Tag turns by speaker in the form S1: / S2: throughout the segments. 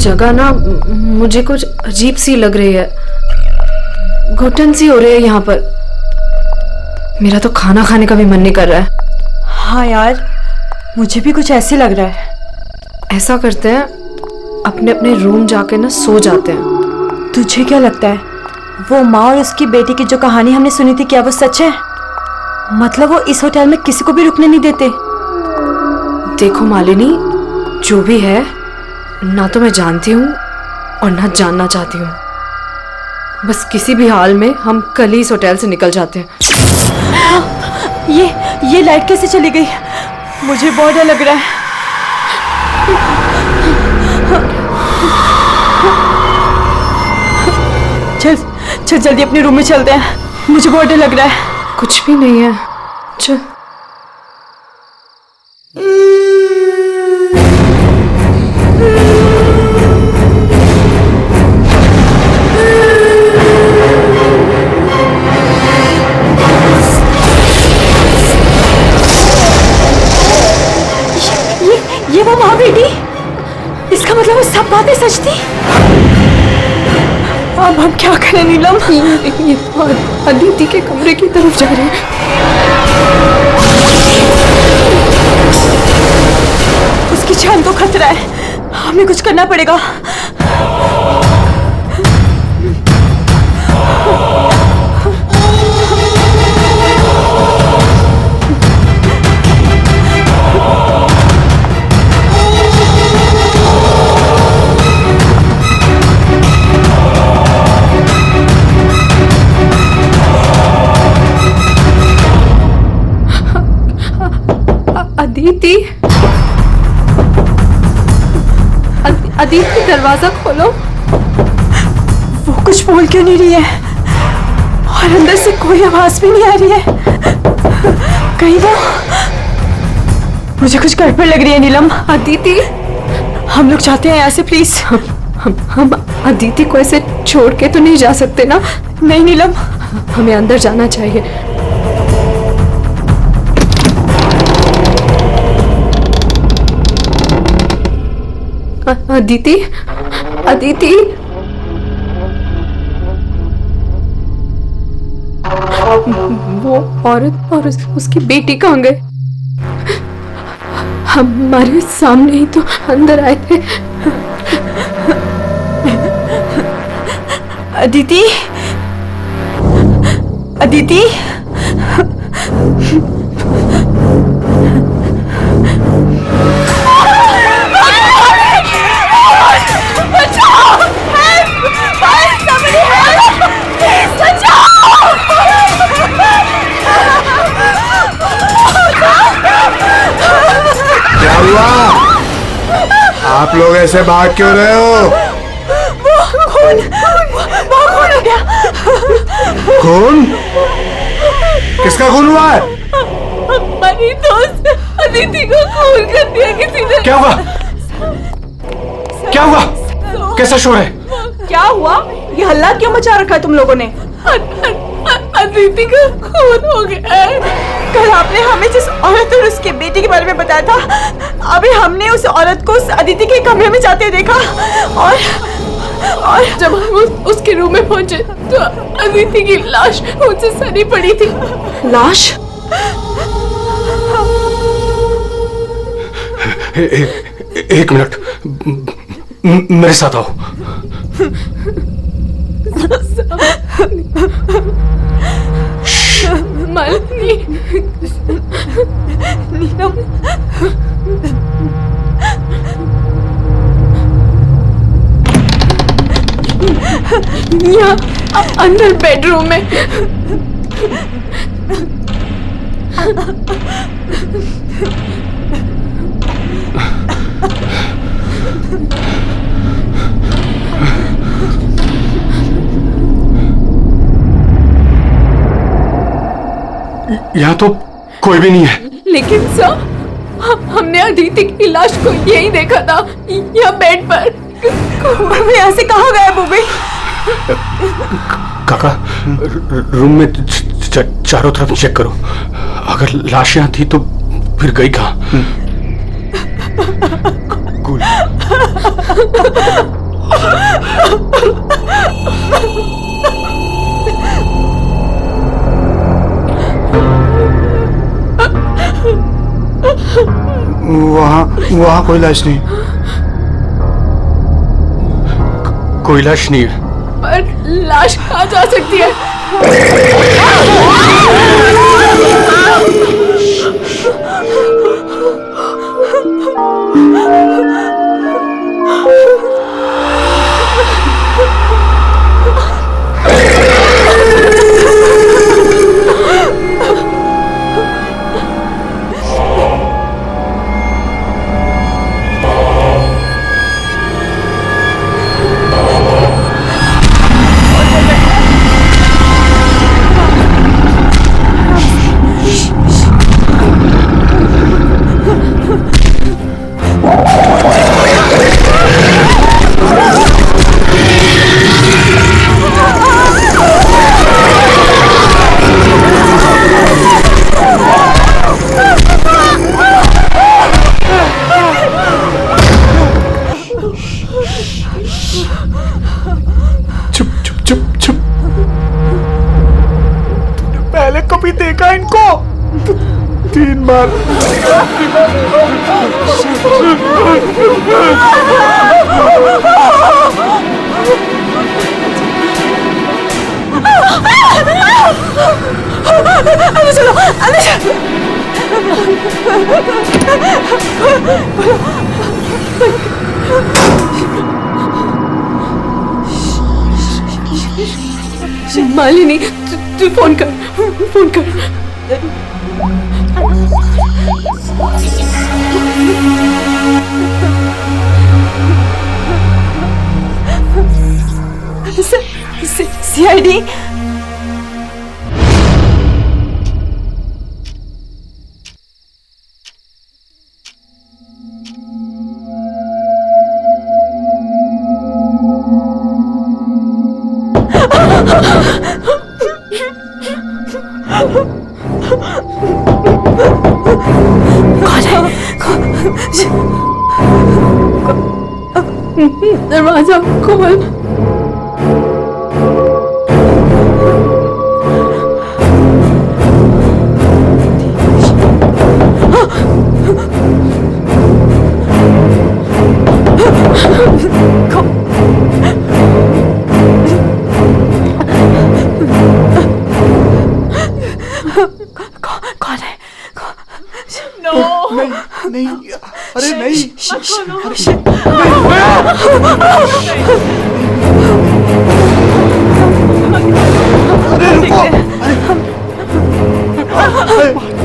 S1: जगह ना मुझे कुछ अजीब सी लग रही है, घुटन सी हो रही है यहाँ पर। मेरा तो खाना खाने का भी मन नहीं कर रहा है।
S2: हाँ यार, मुझे भी कुछ ऐसे लग रहा है।
S1: ऐसा करते हैं, अपने अपने रूम जाके ना सो जाते हैं।
S2: तुझे क्या लगता है, वो माँ और उसकी बेटी की जो कहानी हमने सुनी थी, क्या वो सच है? मतलब वो इस होटल में किसी को भी रुकने नहीं देते?
S1: देखो मालिनी, जो भी है, ना तो मैं जानती हूँ और ना जानना चाहती हूँ। बस किसी भी हाल में हम कल ही इस होटल से निकल जाते हैं।
S2: ये लाइट कैसे चली गई? मुझे बहुत डर लग रहा है। चल जल्दी अपने रूम में चलते हैं, मुझे बहुत डर लग रहा है।
S1: कुछ भी नहीं है, चल।
S2: ये वो माँ बेटी, इसका मतलब वो सब बातें सच थी। अब हम क्या करें नीलम?
S1: ये अदिति के कमरे की तरफ जा रहे हैं।
S2: उसकी जान को खतरा है, हमें कुछ करना पड़ेगा।
S1: अदिति, दरवाजा खोलो।
S2: वो कुछ बोल क्यों नहीं रही है और अंदर से कोई आवाज भी नहीं आ रही है? कहीं वो, मुझे कुछ गड़बड़ लग रही है नीलम।
S1: अदिति,
S2: हम लोग चाहते हैं यहाँ से, प्लीज।
S1: हम अदिति को ऐसे छोड़ के तो नहीं जा सकते ना?
S2: नहीं नीलम,
S1: हमें अंदर जाना चाहिए। अदिति, अदिति, वो औरत और उसकी बेटी कहाँ गए? हमारे सामने ही तो अंदर आए थे।
S2: अदिति, अदिति,
S3: आप लोग ऐसे भाग क्यों रहे हो?
S2: खून हो गया।
S3: खून? किसका खून हुआ है?
S2: हमारी दोस्त अदिति को खून कर दिया किसी ने।
S3: क्या हुआ? क्या हुआ? कैसा शोर है?
S2: क्या हुआ? ये हल्ला क्यों मचा रखा है तुम लोगों ने? अदिति का खून हो गया है। कल आपने हमें जिस औरत और उसके बेटे के बारे में बताया था, अभी हमने उस औरत को उस अदिति के कमरे में जाते देखा और
S1: जब हम उसके रूम में पहुंचे तो अदिति की लाश मुझसे सनी पड़ी थी। लाश?
S3: एक मिनट, मेरे साथ आओ।
S1: मालिनी,
S2: नीलम,
S1: यहाँ अंदर बेडरूम में।
S3: यहाँ तो कोई भी नहीं है।
S1: लेकिन सर, हमने अदिति की लाश को यही देखा था, यहाँ बेड पर।
S2: यहाँ से कहाँ गया बुबे?
S3: काका, रूम में चारों तरफ चेक करो। अगर लाश यहाँ थी तो फिर गई कहाँ? बिल्कुल। वहाँ कोई लाश नहीं। कोई लाश नहीं है।
S1: पर लाश कहाँ जा सकती है?
S3: चुप चुप चुप चुप। तूने पहले कभी देखा इनको? 3 बार।
S2: अंदर चलो, अंदर चलो।
S1: मालिनी, तू फोन कर, फोन कर।
S2: सीआईडी।
S1: दरवाजा खोल।
S2: कौन है?
S3: नहीं, अरे नहीं। अरे रुको।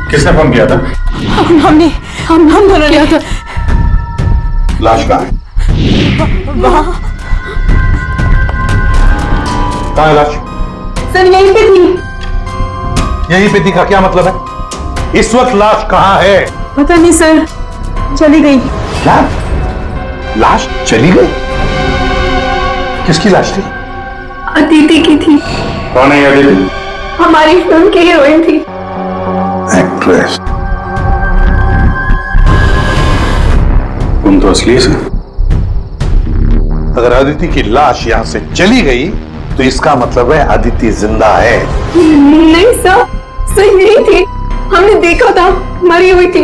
S3: किसने फोन किया था?
S2: हम दोनों ने किया था।
S3: लाश कहाँ है? कहाँ है लाश?
S2: सर यहीं पे थी।
S3: यहीं पे दिखा, क्या मतलब है? इस वक्त लाश कहाँ है?
S2: पता नहीं सर, चली गई।
S3: क्या? लाश चली गई? किसकी लाश थी?
S2: अदिति की थी।
S3: कौन है ये अदिति?
S2: हमारी फिल्म की हीरोइन थी।
S3: एक्ट्रेस। तुम तो असली से। अगर अदिति की लाश यहाँ से चली गई तो इसका मतलब है अदिति जिंदा है।
S2: नहीं सर यही थी। हमने देखा था, मरी हुई थी।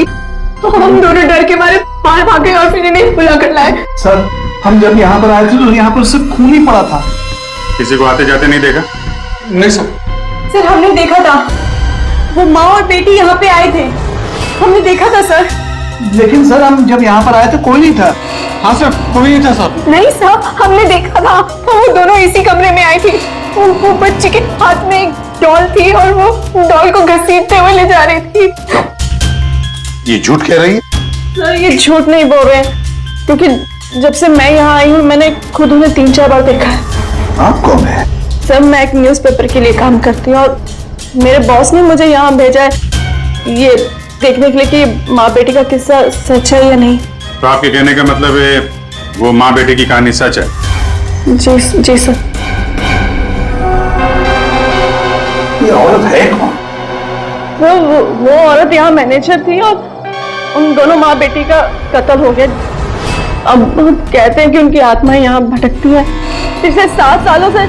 S2: हम दोनों डर के मारे बाहर भागे और फिर इन्हें बुला कर लाए।
S4: सर हम जब यहाँ पर आए थे तो यहाँ पर सिर्फ खून ही पड़ा था।
S3: किसी को आते जाते नहीं देखा?
S4: नहीं सर।
S2: सर हमने देखा था, वो माँ और बेटी यहाँ पे आए थे। हमने देखा था सर।
S4: लेकिन सर हम जब यहाँ पर आए तो कोई नहीं था। हाँ सर, कोई नहीं था सर।
S2: नहीं सर, हमने देखा था, वो दोनों इसी कमरे में आई थी। वो बच्ची के हाथ में एक डॉल थी और वो डॉल को घसीटते हुए ले जा रही थी।
S3: ये झूठ कह रही है?
S2: सर ये झूठ नहीं बोल रहे हैं, क्योंकि जब से मैं यहाँ आई हूँ मैंने खुद उन्हें 3-4 बार देखा है।
S3: आप कौन है?
S2: सर मैं एक न्यूज़पेपर के लिए काम करती हूँ और मेरे बॉस ने मुझे यहाँ भेजा है ये देखने के लिए कि माँ बेटी का किस्सा सच है या नहीं।
S5: तो आपके कहने का मतलब है वो माँ बेटी की कहानी सच है?
S2: जी सर।
S3: ये औरत है कौन?
S2: वो औरत यहाँ मैनेजर थी और उन दोनों माँ बेटी का कत्ल हो गया। अब कहते हैं कि उनकी आत्मा यहाँ भटकती है। पिछले 7 सालों से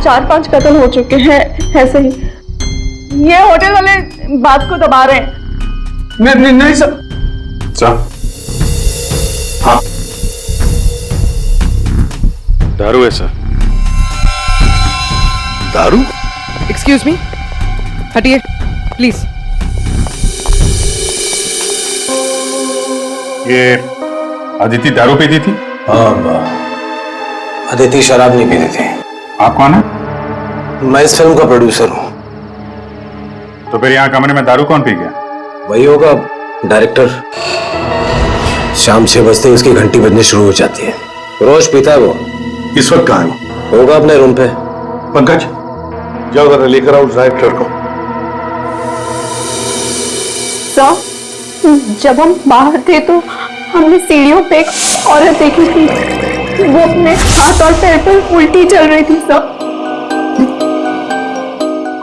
S2: 4-5 कत्ल हो चुके हैं ऐसे ही। ये होटल वाले बात को दबा रहे हैं।
S4: नहीं सर।
S5: सर, हाँ, दारू है सर।
S3: दारू?
S1: एक्सक्यूज मी, हटिए प्लीज।
S5: ये अदिति दारू पीती थी?
S6: हाँ, अदिति शराब नहीं पीती थी।
S5: आप कौन है?
S6: मैं इस फिल्म का प्रोड्यूसर हूँ।
S5: तो फिर यहाँ कमरे में दारू कौन पी गया?
S6: वही होगा डायरेक्टर। शाम 6 बजते ही उसकी घंटी बजनी शुरू हो जाती है। रोज पीता है वो।
S3: इस वक्त कहाँ है?
S6: होगा अपने रूम पे।
S3: पंकज, जाओ जरा लेकर आओ उस डायरेक्टर को।
S2: सर, जब हम बाहर थे तो हमने सीढ़ियों पे एक औरत देखी थी। वो अपने हाथ और पैर पर उल्टी चल रही थी सर।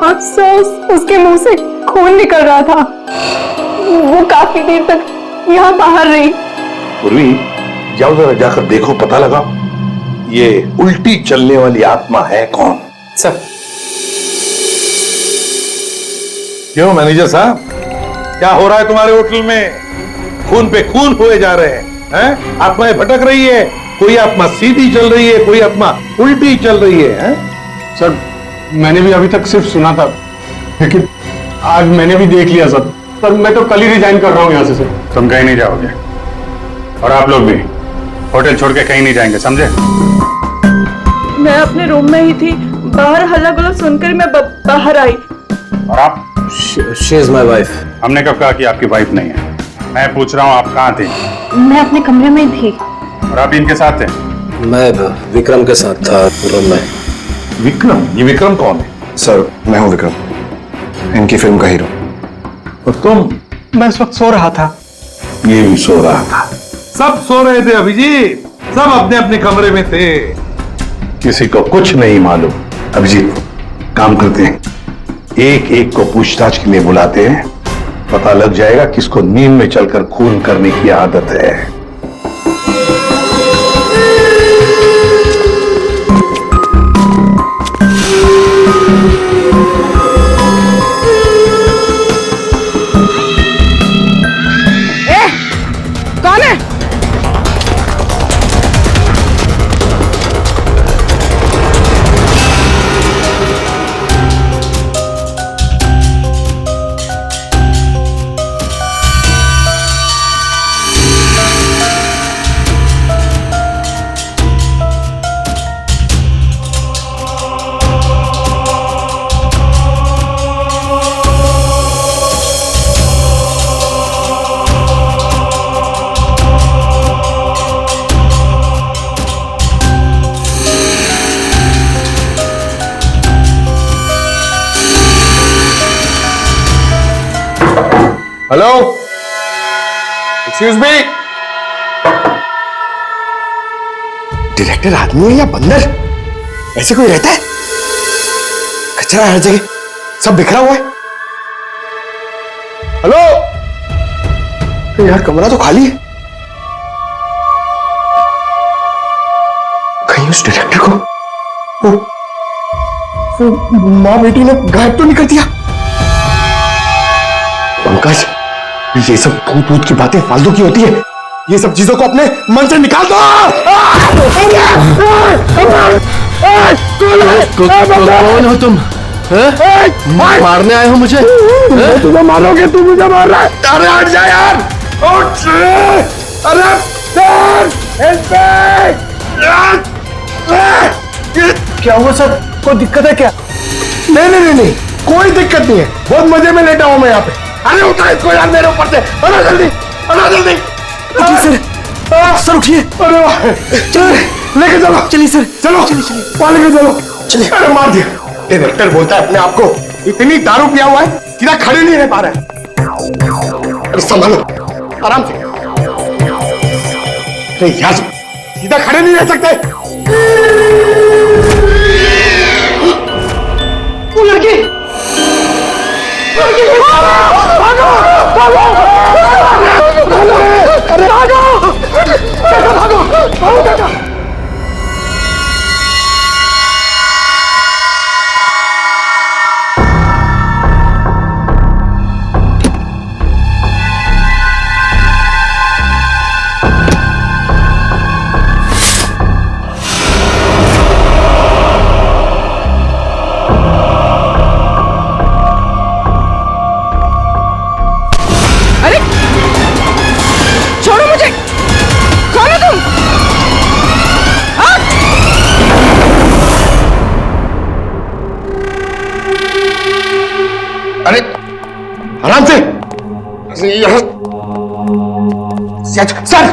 S2: और सर उसके मुंह से खून निकल रहा था। वो काफी देर तक यहाँ बाहर रही।
S3: पूर्वी, जाओ जरा जाकर देखो, पता लगाओ ये उल्टी चलने वाली आत्मा है कौन।
S6: सर,
S3: क्यों मैनेजर साहब, क्या हो रहा है तुम्हारे होटल में? खून पे खून हुए जा रहे हैं? आत्माएं भटक रही है। कोई आत्मा सीधी चल रही है, कोई आत्मा उल्टी चल रही है।
S4: सर, मैंने भी अभी तक सिर्फ सुना था, लेकिन आज मैंने भी देख लिया सर। पर मैं तो कल ही रिजाइन कर रहा हूँ यहाँ से सर।
S5: तुम कहीं नहीं जाओगे और आप लोग भी होटल छोड़ के कहीं नहीं जाएंगे, समझे?
S2: मैं अपने रूम में ही थी। बाहर हल्ला गुल्ला सुनकर मैं बाहर आई।
S5: और आप?
S6: She is my wife.
S5: हमने कब कहा कि आपकी वाइफ नहीं है? मैं पूछ रहा हूँ आप कहाँ थे?
S2: मैं अपने कमरे में थी।
S5: और आप इनके साथ थे?
S6: मैं विक्रम के साथ था रूम में।
S3: विक्रम? ये विक्रम कौन है?
S7: सर, मैं हूं विक्रम, इनकी फिल्म का हीरो।
S3: और तुम?
S4: मैं इस वक्त सो रहा था।
S3: ये भी सो रहा था। सब सो रहे थे अभिजीत, सब अपने अपने कमरे में थे। किसी को कुछ नहीं मालूम। अभिजीत, काम करते हैं, एक एक को पूछताछ के लिए बुलाते हैं। पता लग जाएगा किसको नींद में चलकर खून करने की आदत है।
S1: कौन है?
S3: Hello, excuse me.
S7: डायरेक्टर आदमी है या बंदर? ऐसे कोई रहता है? कचरा हर जगह, सब बिखरा हुआ है। हेलो, तो यार कमरा तो खाली है। कहीं उस डायरेक्टर को वो माँ बेटी ने गायब तो नहीं कर दिया? पंकज, ये सब भूत भूत की बातें फालतू की होती है। ये सब चीजों को अपने मन से निकाल दो।
S6: कौन हो तुम? मारने आए हो मुझे?
S7: तुम्हें मारोगे, तू मुझे मार रहा है। अरे हट जा यार, उठ। अरे क्या हुआ सर? कोई दिक्कत है क्या? नहीं, कोई दिक्कत नहीं है। बहुत मजे में लेटा हूं मैं यहाँ पे। अरे उठा इसको यार मेरे ऊपर से। अरे जल्दी। सर उठिए। अरे वाह, लेके चलो। चलिए सर, चलो वहां लेके चलो। चलिए। अरे मार दिया। डायरेक्टर बोलता है अपने आप को इतनी दारू पिया हुआ है, सीधा खड़े नहीं रह पा रहा है। अरे संभालो, आराम से। अरे यार, सीधा खड़े नहीं रह सकते। वो लड़की, भागो, भागो, अरे भागो, भागो, भागो।
S2: छोड़ो मुझे, कौन हो तुम? हाँ?
S7: अरे आराम से। यहाँ सर, सर,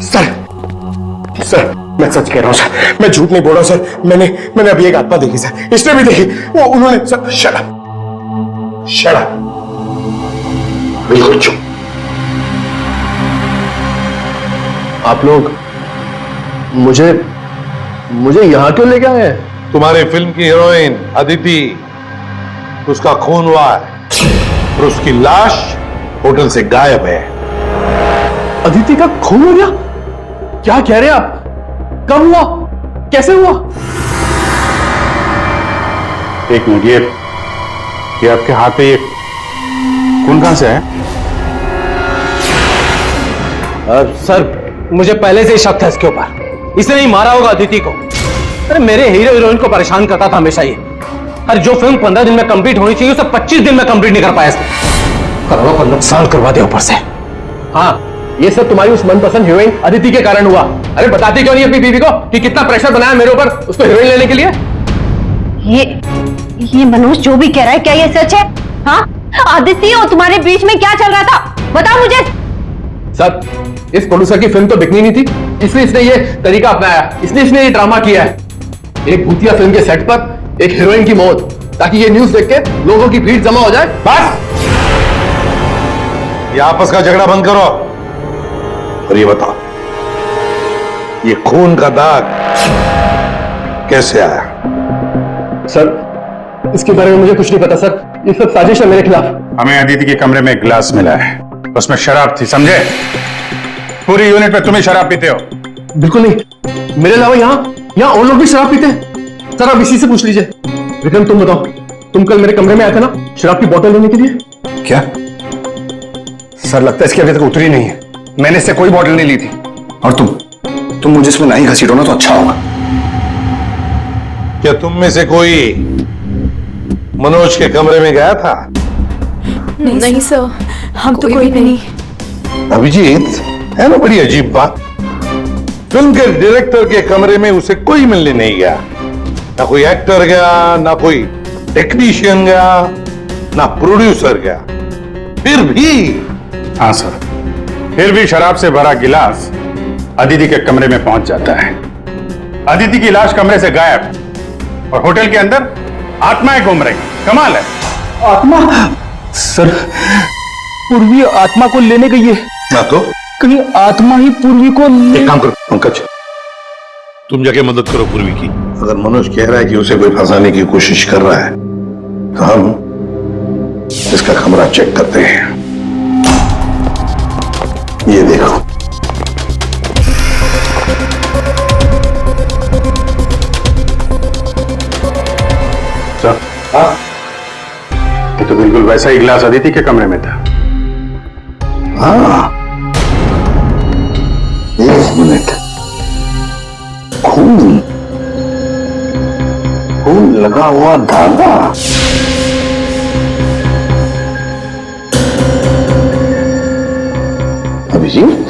S7: सर, सर, मैं सच कह रहा हूँ सर, मैं झूठ नहीं बोल रहा हूँ सर। मैंने अभी एक आत्मा देखी सर, इसने भी देखी। वो उन्होंने sir, shut up, shut up, बिल्कुल चुप। आप लोग मुझे यहां क्यों लेके आए हैं?
S3: तुम्हारी फिल्म की हीरोइन अदिति, उसका खून हुआ है और उसकी लाश होटल से गायब है।
S4: अदिति का खून हो गया? क्या कह रहे हैं आप? कब हुआ? कैसे हुआ?
S5: एक मिनट, ये आपके हाथ पे ये खून कहां से है?
S6: सर, मुझे पहले से ही शक था इसके ऊपर। इसने ही मारा होगा अदिति को। अरे मेरे हीरो हीरोइन को परेशान करता था हमेशा ये। अरे जो फिल्म 15 दिन में कंप्लीट होनी चाहिए उसे 25 दिन में कंप्लीट नहीं कर पाया इसने। करोड़ों का नुकसान करवा दिया ऊपर से।
S4: हाँ, ये सब तुम्हारी उस मनपसंद हीरोइन अदिति के कारण हुआ। अरे बताती क्यों नहीं अपनी बीवी को कि कितना प्रेशर बनाया मेरे ऊपर उसको हीरोइन लेने के लिए?
S8: ये मनोज जो भी कह रहा है, क्या ये सच है? हाँ, आदित्य और तुम्हारे बीच में क्या चल रहा था? बताओ मुझे।
S4: सर, इस प्रोड्यूसर की फिल्म तो बिकनी नहीं थी, इसलिए इसने ये तरीका अपनाया। इसने ये ड्रामा किया है। एक भूतिया फिल्म के सेट पर एक हीरोइन की मौत, ताकि ये न्यूज देख के लोगों की भीड़ जमा हो जाए।
S3: बस, ये आपस का झगड़ा बंद करो और ये बताओ, ये खून का दाग कैसे आया?
S4: सर, इसके बारे में मुझे कुछ नहीं पता सर। ये सब साजिश है मेरे खिलाफ।
S5: हमें अदिति के कमरे में एक गिलास मिला है, उसमें शराब थी, समझे? पूरी यूनिट में तुम ही शराब पीते हो।
S4: बिल्कुल नहीं, मेरे अलावा यहाँ और लोग भी शराब पीते हैं। सर, आप इसी से पूछ लीजिए। विक्रम, तुम बताओ, तुम कल मेरे कमरे में आए थे ना शराब की बोतल लेने के लिए?
S7: क्या सर, लगता है इसकी अभी तक उतरी नहीं है। मैंने इससे कोई बॉटल नहीं ली थी। और तुम मुझे इसमें नहीं घसीटो ना तो अच्छा होगा।
S3: क्या तुम में से कोई मनोज के कमरे में गया था?
S1: नहीं सर,
S2: हम तो कोई भी नहीं।
S3: अभिजीत, है ना बड़ी अजीब बात। फिल्म के डायरेक्टर के कमरे में उसे कोई मिलने नहीं गया। ना कोई एक्टर गया, ना कोई टेक्नीशियन गया, ना प्रोड्यूसर गया। फिर भी
S5: हाँ सर, फिर भी शराब से भरा गिलास अदिति के कमरे में पहुंच जाता है। अदिति की लाश कमरे से गायब और होटल के अंदर आत्माएं घूम रही। कमाल है।
S4: आत्मा? सर, पूर्वी आत्मा को लेने गई है।
S3: ना तो
S4: कहीं आत्मा ही पूर्वी को
S3: एक काम करो पंकज, तुम जाके मदद करो पूर्वी की। अगर मनोज कह रहा है कि उसे कोई फंसाने की कोशिश कर रहा है तो हम इसका कमरा चेक करते हैं। ये देखो,
S5: सर, ये तो बिल्कुल वैसा ही गिलास अदिति के कमरे में था।
S3: हाँ, एक मिनट, खून लगा हुआ धागा। अभिजीत,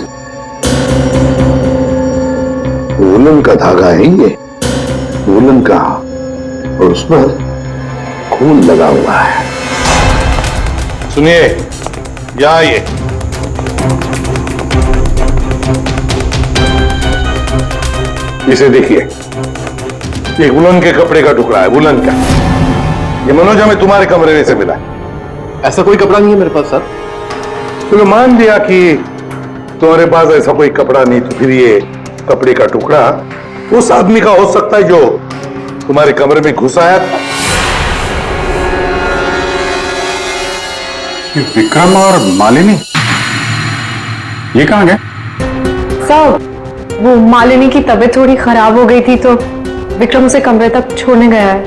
S3: वुलन का धागा है ये, वुलन का, और उस पर खून लगा हुआ है। सुनिए, या ये इसे देखिए, एक वुलन के कपड़े का टुकड़ा है, वुलन का। ये मनोज हमें तुम्हारे कमरे में से मिला।
S4: ऐसा कोई कपड़ा नहीं है मेरे पास सर।
S3: तो मान लिया कि तुम्हारे पास ऐसा कोई कपड़ा नहीं, तो फिर ये कपड़े का टुकड़ा उस आदमी का हो सकता है जो तुम्हारे कमरे में घुस आया था।
S5: ये विक्रम और मालिनी ये कहां गए?
S1: साहब, वो मालिनी की तबीयत थोड़ी खराब हो गई थी तो विक्रम उसे कमरे तक छोड़ने गया है।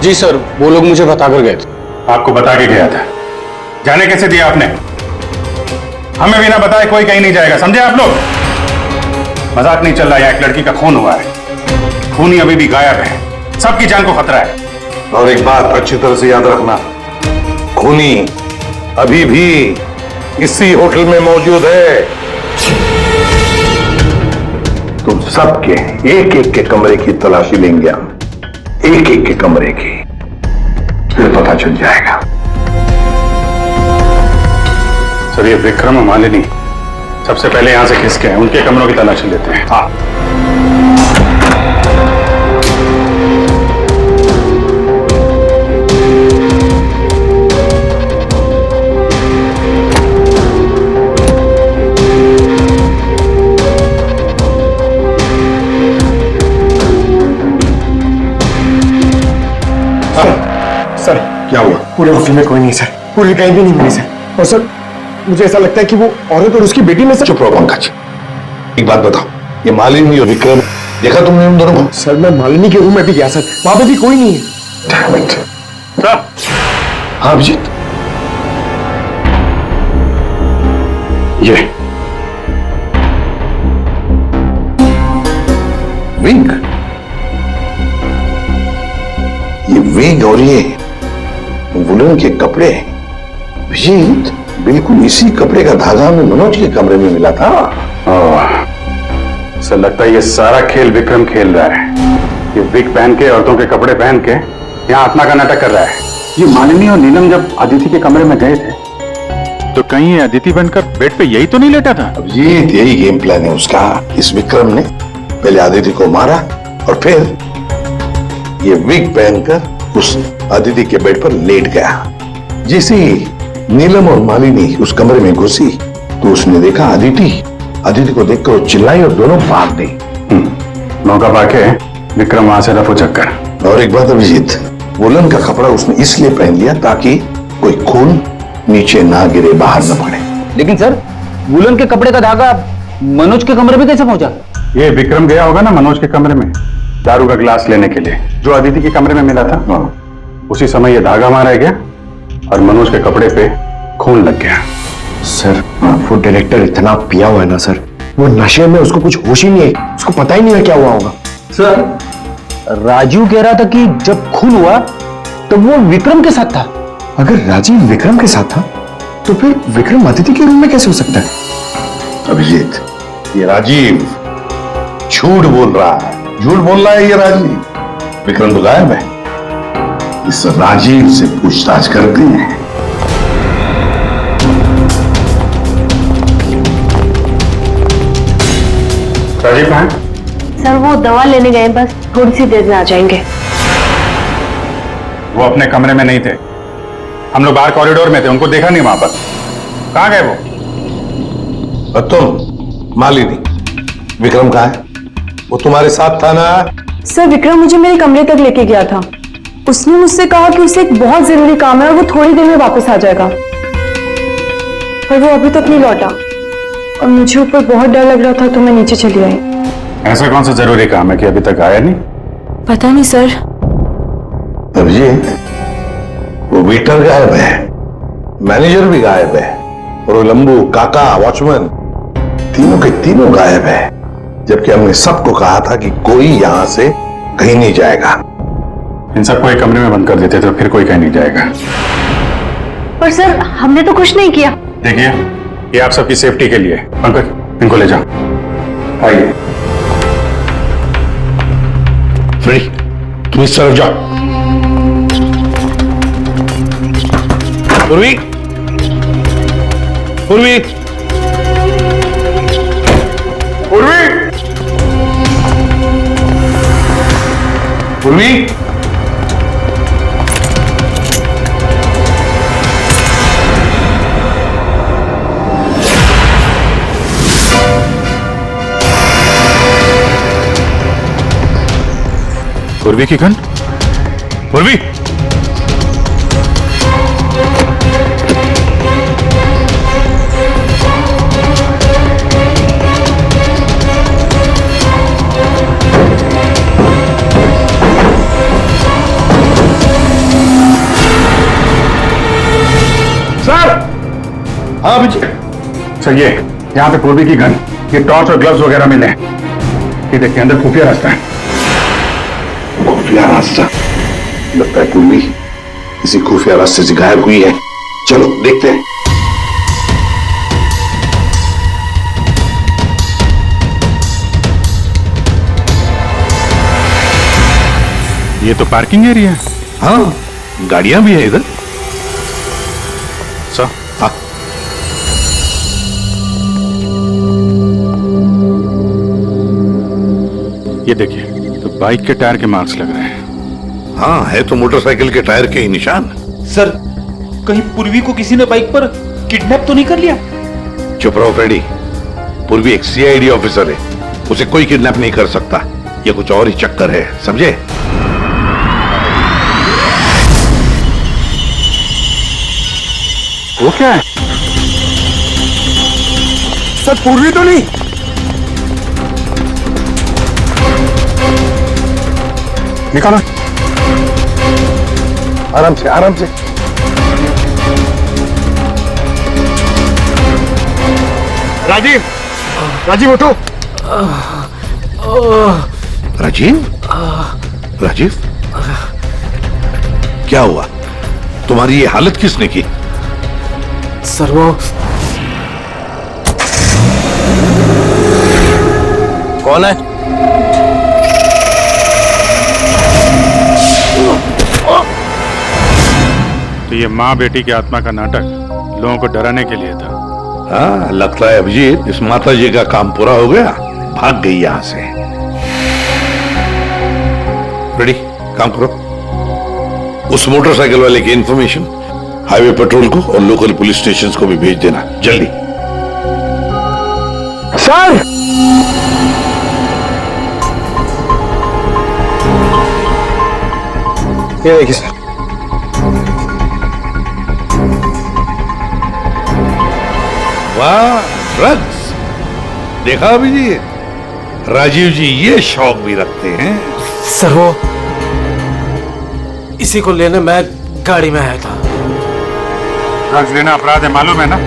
S6: जी सर, वो लोग मुझे बताकर गए थे।
S5: आपको बता के गया था? जाने कैसे दिया आपने? हमें बिना बताए कोई कहीं नहीं जाएगा, समझे आप लोग? मजाक नहीं चल रहा है, एक लड़की का खून हुआ है, खूनी अभी भी गायब है, सबकी जान को खतरा है।
S3: और एक बात अच्छी तरह से याद रखना, खूनी अभी भी इसी होटल में मौजूद है। तुम सबके एक एक के कमरे की तलाशी लेंगे हम, एक एक के कमरे की, फिर पता चल जाएगा।
S5: सर, ये विक्रम और मालिनी सबसे पहले यहां से खिसके हैं, उनके कमरों की तलाशी लेते हैं। हाँ।
S7: सर
S3: क्या हुआ?
S7: पूरे होटल में कोई नहीं सर, पूरी कहीं भी नहीं मिली सर। और सर मुझे ऐसा लगता है कि वो औरत और उसकी बेटी में से।
S3: चुप रहो पंकज, एक बात बताओ, ये मालिनी और विक्रम देखा तुमने उन दोनों को?
S7: सर मैं मालिनी के रूम में भी गया सर, वहां पे भी कोई नहीं है।
S3: Damn it. हाँ अभिजीत, ये विग, और ये वुलन के कपड़े, अभिजीत बिल्कुल इसी कपड़े का धागा में मनोज के कमरे में मिला था।
S5: सर, लगता है ये सारा खेल विक्रम खेल रहा है। ये विग पहन के, औरतों के कपड़े पहन के यहाँ आत्मा का नाटक कर रहा है। ये मालिनी और नीलम जब अदिति के कमरे में गए थे तो कहीं ये अदिति बनकर बेड पे यही तो नहीं लेटा था?
S3: अभिजीत यही गेम प्लान है उसका। इस विक्रम ने पहले अदिति को मारा और फिर ये विग पहनकर उस अदिति के बेड पर लेट गया। जैसे ही नीलम और मालिनी उस कमरे में घुसी तो उसने देखा अदिति को देखकर वो चिल्लाई और दोनों भाग गई।
S5: मौका पाके विक्रम वहां से रफू चक्कर।
S3: और एक बात अभिजीत, वुलन का कपड़ा उसने इसलिए पहन लिया ताकि कोई खून नीचे ना गिरे, बाहर न पड़े।
S6: लेकिन सर, वुलन के कपड़े का धागा मनोज के कमरे में कैसे पहुंचा?
S5: ये विक्रम गया होगा ना मनोज के कमरे में दारू का गिलास लेने के लिए, जो अदिति के कमरे में मिला था। उसी समय ये धागा मारा गया और मनोज के कपड़े पे खून लग गया।
S7: सर वो डायरेक्टर इतना पिया हुआ है ना सर, वो नशे में उसको कुछ होश ही नहीं है, उसको पता ही नहीं है क्या हुआ होगा।
S6: सर, राजीव कह रहा था कि जब खून हुआ तो वो विक्रम के साथ था।
S7: अगर राजीव विक्रम के साथ था तो फिर विक्रम अदिति के रूम में कैसे हो सकता है?
S3: अभिजीत, ये राजीव झूठ बोल रहा है, झूठ बोल रहा है ये राजीव। विक्रम तो गायब है, इस राजीव से पूछताछ करते हैं।
S5: राजीव कहाँ है?
S8: सर वो दवा लेने गए, बस थोड़ी सी देर में आ जाएंगे।
S5: वो अपने कमरे में नहीं थे, हम लोग बाहर कॉरिडोर में थे, उनको देखा नहीं वहां पर। कहाँ गए वो?
S3: और तुम मालिनी, विक्रम कहाँ है? वो तुम्हारे साथ था ना?
S2: सर विक्रम मुझे मेरे कमरे तक लेके गया था, उसने मुझसे कहा कि उसे एक बहुत जरूरी काम है और वो थोड़ी देर में वापस आ जाएगा, पर वो अभी तक नहीं लौटा और मुझे ऊपर बहुत डर लग रहा था तो मैं नीचे चली आई।
S5: ऐसा कौन सा जरूरी काम है कि अभी तक आया नहीं?
S2: पता नहीं सर।
S3: अभिजीत, वो वेटर गायब है, मैनेजर भी गायब है, और वो लंबू, काका, वॉचमैन, तीनों के तीनों गायब है, जबकि हमने सबको कहा था कि कोई यहां से कहीं नहीं जाएगा।
S5: इन सबको एक कमरे में बंद कर देते तो फिर कोई कहीं नहीं जाएगा।
S8: पर सर हमने तो कुछ नहीं किया।
S5: देखिए, ये आप सबकी सेफ्टी के लिए। पंकज, इनको ले जाओ।
S3: आइए फ्री, तुम इस तरफ जाओ। पूर्वी, पूर्वी, पूर्वी, पूर्वी,
S5: पूर्वी की गन। पूर्वी,
S3: सर। हाँ अभिजीत।
S5: सर ये यहाँ पे पूर्वी की गन, ये टॉर्च और ग्लव्स वगैरह मिले हैं। ये देखिए अंदर खुफिया रास्ता है।
S3: खुफिया रास्ता? लगता है पूर्वी किसी खुफिया रास्ते से गायब हुई है। चलो देखते हैं।
S5: ये तो पार्किंग एरिया है।
S3: हाँ, गाड़ियां भी है इधर।
S5: सर,
S3: हाँ।
S5: ये देखिए, तो बाइक के टायर के मार्क्स लग रहे हैं।
S3: हाँ, है तो मोटरसाइकिल के टायर के ही निशान।
S9: सर, कहीं पूर्वी को किसी ने बाइक पर किडनैप तो नहीं कर लिया?
S3: चुप रहो फ्रेडी। पूर्वी एक सीआईडी ऑफिसर है, उसे कोई किडनैप नहीं कर सकता। ये कुछ और ही चक्कर है, समझे?
S5: वो क्या है?
S7: सर पूर्वी तो नहीं?
S3: निकालो आराम से, आराम से।
S7: राजीव, राजीव उठो।
S3: राजीव, राजीव, क्या हुआ? तुम्हारी ये हालत किसने की?
S6: सर वो
S7: कौन है?
S5: तो ये माँ बेटी की आत्मा का नाटक लोगों को डराने के लिए था।
S3: हाँ, लगता है अभिजीत इस माता जी का काम पूरा हो गया, भाग गई यहां से। रेडी, काम करो। उस मोटरसाइकिल वाले की इंफॉर्मेशन हाईवे पेट्रोल को और लोकल पुलिस स्टेशंस को भी भेज देना जल्दी।
S7: सर! ये देखिए सर।
S3: वाह, ड्रग्स! देखा अभिजीत, राजीव जी ये शौक भी रखते हैं।
S6: सर वो इसी को लेने मैं गाड़ी में आया था।
S5: ड्रग्स लेना अपराध है, मालूम है ना?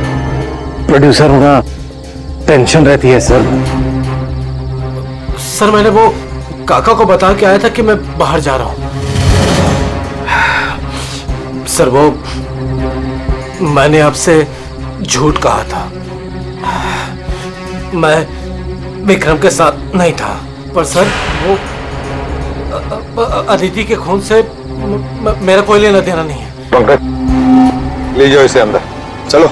S6: प्रोड्यूसर होना टेंशन रहती है सर। सर मैंने वो काका को बता के आया था कि मैं बाहर जा रहा हूं। सर वो मैंने आपसे झूठ कहा था। मैं विक्रम के साथ नहीं था, पर सर वो अदिति के खून से मेरा कोई लेना देना नहीं है।
S7: पंकज, ले जाओ इसे अंदर। चलो।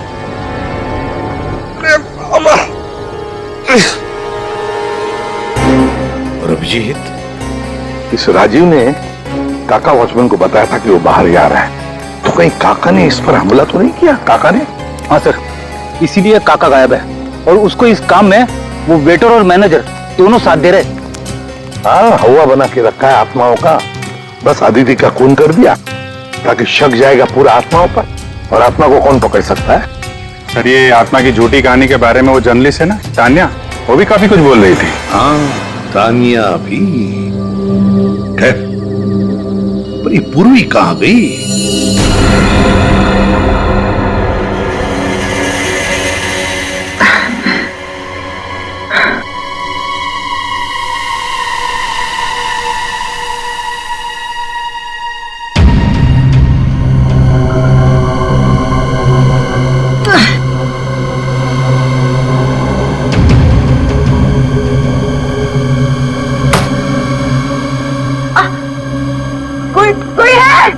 S3: और अभिजीत, इस राजीव ने काका वॉचमैन को बताया था कि वो बाहर जा रहा है, तो कहीं काका ने इस पर हमला तो नहीं किया? काका ने?
S6: हाँ सर, इसीलिए काका गायब है और उसको इस काम में वो वेटर और मैनेजर दोनों साथ दे रहे।
S3: हाँ, हवा बना के रखा है आत्माओं का। बस आदिति का खून कर दिया ताकि शक जाएगा पूरा आत्माओं पर, और आत्मा को कौन पकड़ सकता है?
S5: सर ये आत्मा की झूठी कहानी के बारे में वो जर्नलिस्ट है ना तान्या, वो भी काफी कुछ बोल रही थी।
S3: हाँ, तानिया भी। खैर, पर ये पूर्वी कहाँ गई?
S2: कोई है?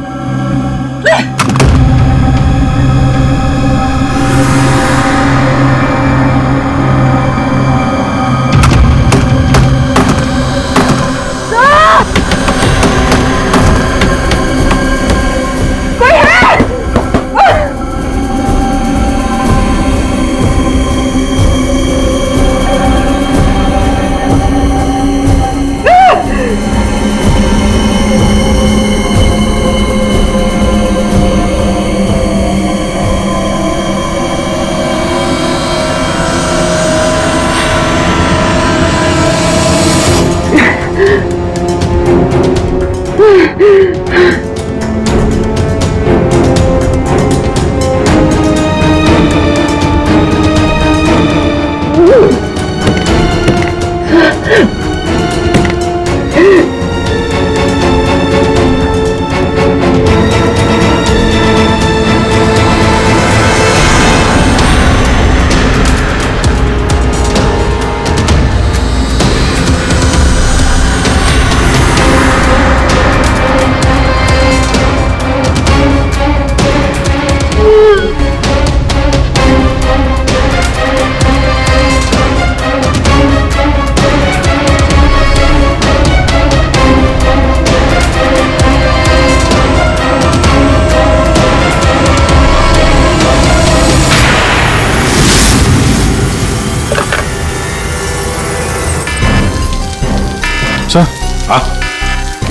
S5: सर,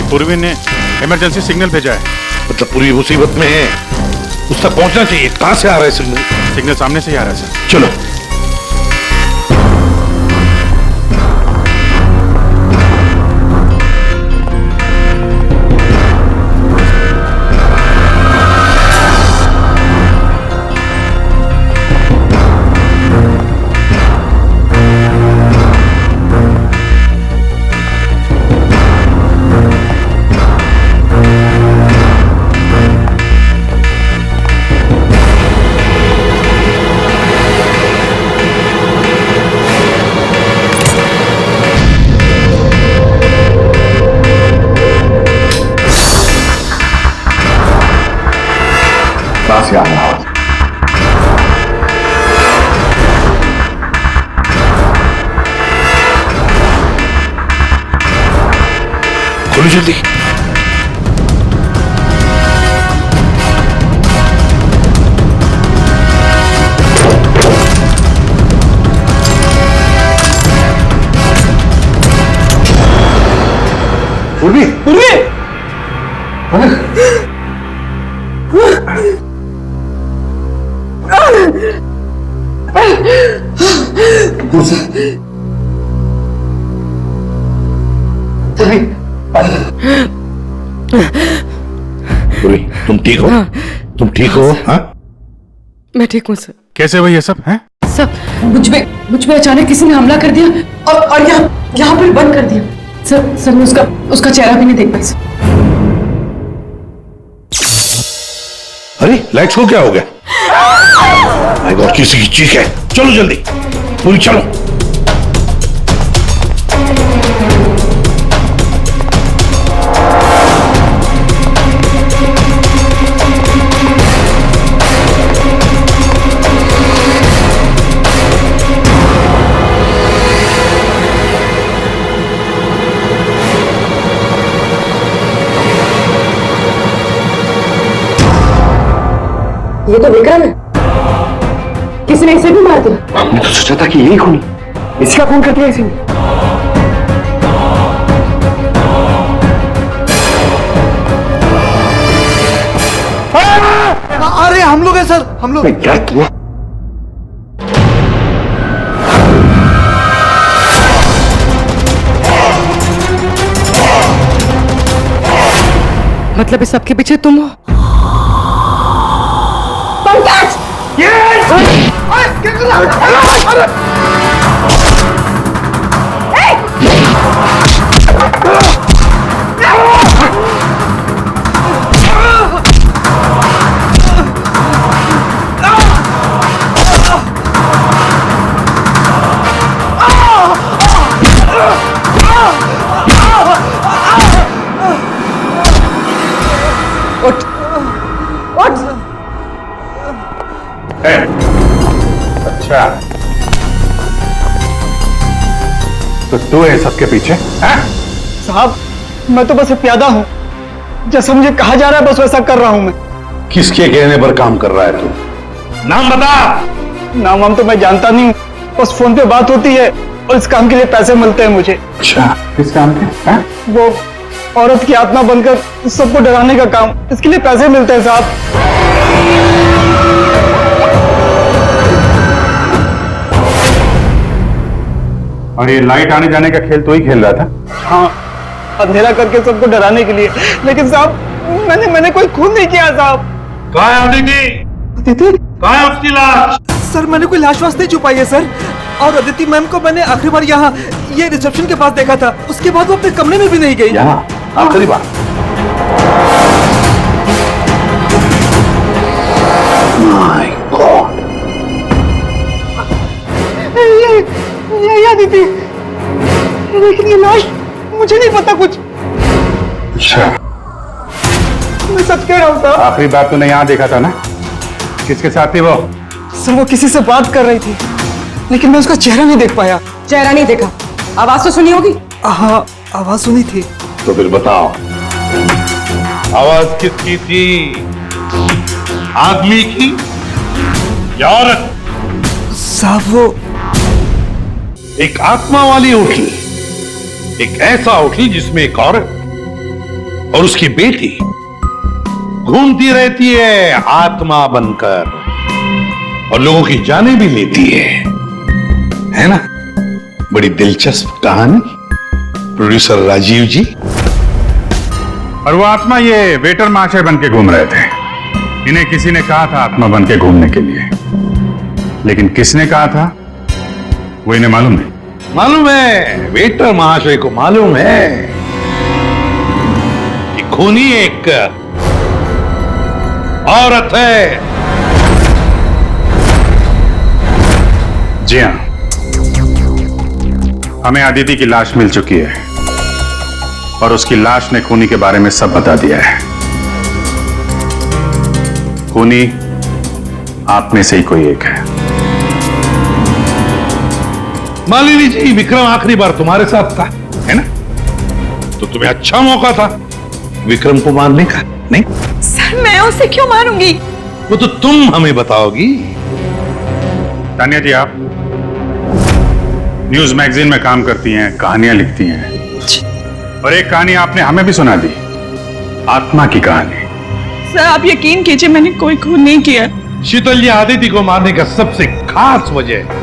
S5: पूर्वी ने इमरजेंसी सिग्नल भेजा है।
S3: मतलब पूरी मुसीबत में है, उस तक पहुंचना चाहिए। कहां से आ रहा है सिग्नल?
S5: सिग्नल सामने से ही आ रहा है सर।
S3: चलो। कहां से आ रहा है? खोलो जल्दी। पूर्वी, पूर्वी! पूर्वी, तुम ठीक हो? तुम ठीक हो? हाँ?
S1: मैं ठीक हूँ सर।
S5: कैसे भाई ये सब है?
S2: सर मुझ पे अचानक किसी ने हमला कर दिया और यहाँ पर बंद कर दिया। सर मैं उसका चेहरा भी नहीं देख पाई सर।
S3: अरे लाइट्स को क्या हो गया? माय गॉड, किसी की चीख है। चलो जल्दी, पूरी चलो।
S2: ये तो विक्रम है। किसी ने इसे भी मार दिया।
S7: हमने तो सोचा था कि यही खूनी, इसका खून कर दिया इसी ने।
S6: अरे हम लोग हैं सर, हम लोग।
S7: क्या किया?
S1: मतलब इस सबके पीछे तुम हो?
S5: अच्छा, तो तू है सबके पीछे?
S6: साहब मैं तो बस एक प्यादा हूँ, जैसा मुझे कहा जा रहा है बस वैसा कर रहा हूँ मैं।
S3: किसके कहने पर काम कर रहा है तू? नाम बता।
S6: नाम वाम तो मैं जानता नहीं हूँ, बस फोन पे बात होती है और इस काम के लिए पैसे मिलते हैं मुझे।
S3: अच्छा, किस काम के?
S6: वो औरत की आत्मा बनकर सबको डराने का काम, इसके लिए पैसे मिलते हैं साहब।
S5: और ये लाइट आने जाने का खेल तो ही खेल रहा था?
S6: हाँ, अंधेरा करके सबको डराने के लिए। लेकिन साहब मैंने कोई खून नहीं किया साहब।
S3: कहाँ है अदिति?
S6: अदिति?
S3: कहाँ है उसकी लाश?
S6: सर मैंने कोई लाश वाश नहीं छुपाई है सर। और अदिति मैम को मैंने आखिरी बार यहाँ ये रिसेप्शन के पास देखा था। उसके बाद वो अपने कमरे में भी नहीं गई।
S3: यहाँ आखिरी बार? My God!
S6: ये अदिति, लेकिन ये लाश मुझे नहीं पता कुछ।
S5: अच्छा,
S6: मैं सच कह रहा हूँ सर।
S5: आखिरी बार तूने यहाँ देखा था ना? किसके साथ थी वो?
S6: सर वो किसी से बात कर रही थी, लेकिन मैं उसका चेहरा नहीं देख पाया।
S2: चेहरा नहीं देखा, आवाज तो सुनी होगी।
S6: हाँ, आवाज सुनी थी।
S3: तो फिर बताओ, आवाज किसकी थी? आदमी की या औरत?
S6: साहब वो
S3: एक आत्मा वाली होटल, एक ऐसा होटल जिसमें एक औरत और उसकी बेटी घूमती रहती है आत्मा बनकर और लोगों की जानें भी लेती है ना? बड़ी दिलचस्प कहानी। प्रोड्यूसर राजीव जी।
S5: और वो आत्मा ये वेटर महाशय बन के घूम रहे थे। इन्हें किसी ने कहा था आत्मा बन के घूमने के लिए, लेकिन किसने कहा था वो इन्हें मालूम नहीं।
S3: मालूम है, वेटर महाशय को मालूम है कि खूनी एक औरत है।
S5: जी हाँ, हमें अदिति की लाश मिल चुकी है और उसकी लाश ने खूनी के बारे में सब बता दिया है। खूनी आप में से ही कोई एक है।
S3: मालिनी जी, विक्रम आखिरी बार तुम्हारे साथ था, है ना? तो तुम्हें अच्छा मौका था विक्रम को मारने का, नहीं?
S2: सर मैं उसे क्यों मारूंगी?
S3: वो तो तुम हमें बताओगी।
S5: तानिया जी, आप न्यूज मैगजीन में काम करती हैं, कहानियां लिखती हैं, और एक कहानी आपने हमें भी सुना दी, आत्मा की कहानी।
S2: सर आप यकीन कीजिए, मैंने कोई खून नहीं किया।
S3: शीतल जी, आदिति को मारने का सबसे खास वजह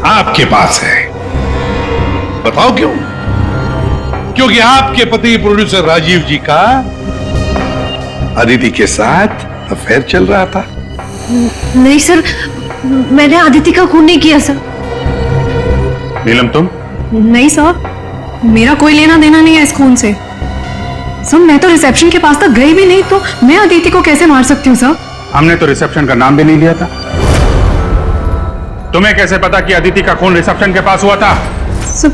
S3: आपके पास है। बताओ क्यों? क्योंकि आपके पति प्रोड्यूसर राजीव जी का अदिति के साथ अफेयर चल रहा था।
S8: नहीं सर, मैंने अदिति का खून नहीं किया सर।
S5: नीलम, तुम?
S1: नहीं साहब, मेरा कोई लेना देना नहीं है इस खून से। सर मैं तो रिसेप्शन के पास तक गई भी नहीं, तो मैं अदिति को कैसे मार सकती हूँ सर?
S5: हमने तो रिसेप्शन का नाम भी नहीं लिया था। तुम्हें कैसे पता कि अदिति का खून रिसेप्शन के पास हुआ था?
S1: सर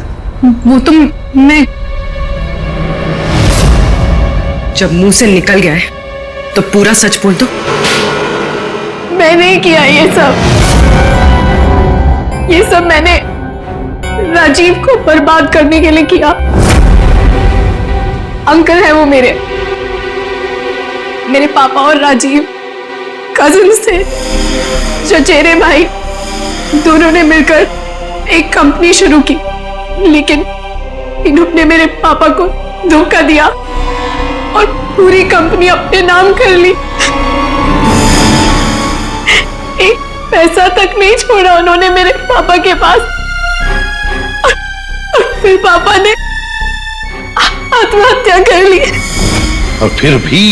S1: वो तो मैं, जब मुंह से निकल गया है तो पूरा सच बोल दो।
S2: मैं नहीं किया ये सब मैंने राजीव को बर्बाद करने के लिए किया। अंकल है वो मेरे पापा और राजीव कजिन्स थे, चचेरे भाई, दोनों ने मिलकर एक कंपनी शुरू की, लेकिन इन्होंने मेरे पापा को धोखा दिया और पूरी कंपनी अपने नाम कर ली। एक पैसा तक नहीं छोड़ा उन्होंने मेरे पापा के पास। और फिर पापा ने आत्महत्या कर ली।
S3: और फिर भी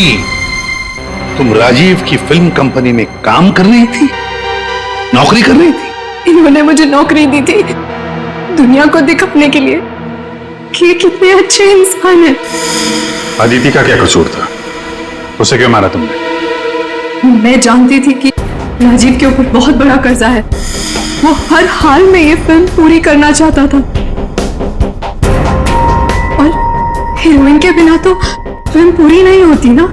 S3: तुम राजीव की फिल्म कंपनी में काम कर रही थी, नौकरी कर रही थी।
S2: इन्होंने मुझे नौकरी दी थी दुनिया को दिखाने के लिए कि ये कितने अच्छे इंसान हैं।
S5: अदिति का क्या कसूर था? उसे क्यों मारा तुमने?
S2: मैं जानती थी कि राजीव के ऊपर बहुत बड़ा कर्जा है। वो हर हाल में ये फिल्म पूरी करना चाहता था और हीरोइन के बिना तो फिल्म पूरी नहीं होती ना।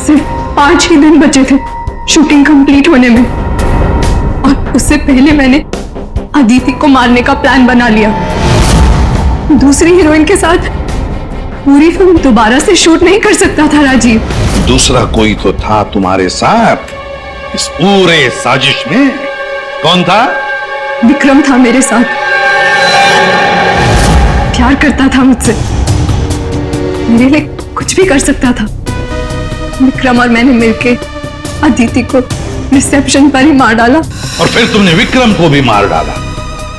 S2: सिर्फ 5 ही दिन बचे थे शूटिंग कंप्लीट होने में, और उससे पहले मैंने अदिति को मारने का प्लान बना लिया। दूसरी हीरोइन के साथ पूरी फिल्म दोबारा से शूट नहीं कर सकता था राजीव।
S3: दूसरा कोई तो था तुम्हारे साथ इस पूरे साजिश में। कौन था?
S2: विक्रम था मेरे साथ। प्यार करता था मुझसे, मेरे लिए कुछ भी कर सकता था। विक्रम और मैंने मिलके अदिति को रिसेप्शन पर ही मार डाला।
S3: और फिर तुमने विक्रम को भी मार डाला।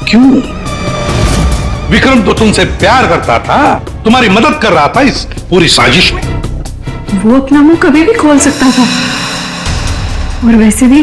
S3: क्यों? विक्रम तो तुमसे प्यार करता था, तुम्हारी मदद कर रहा था इस पूरी साजिश में।
S2: वो अपना मुंह कभी भी खोल सकता था, और वैसे भी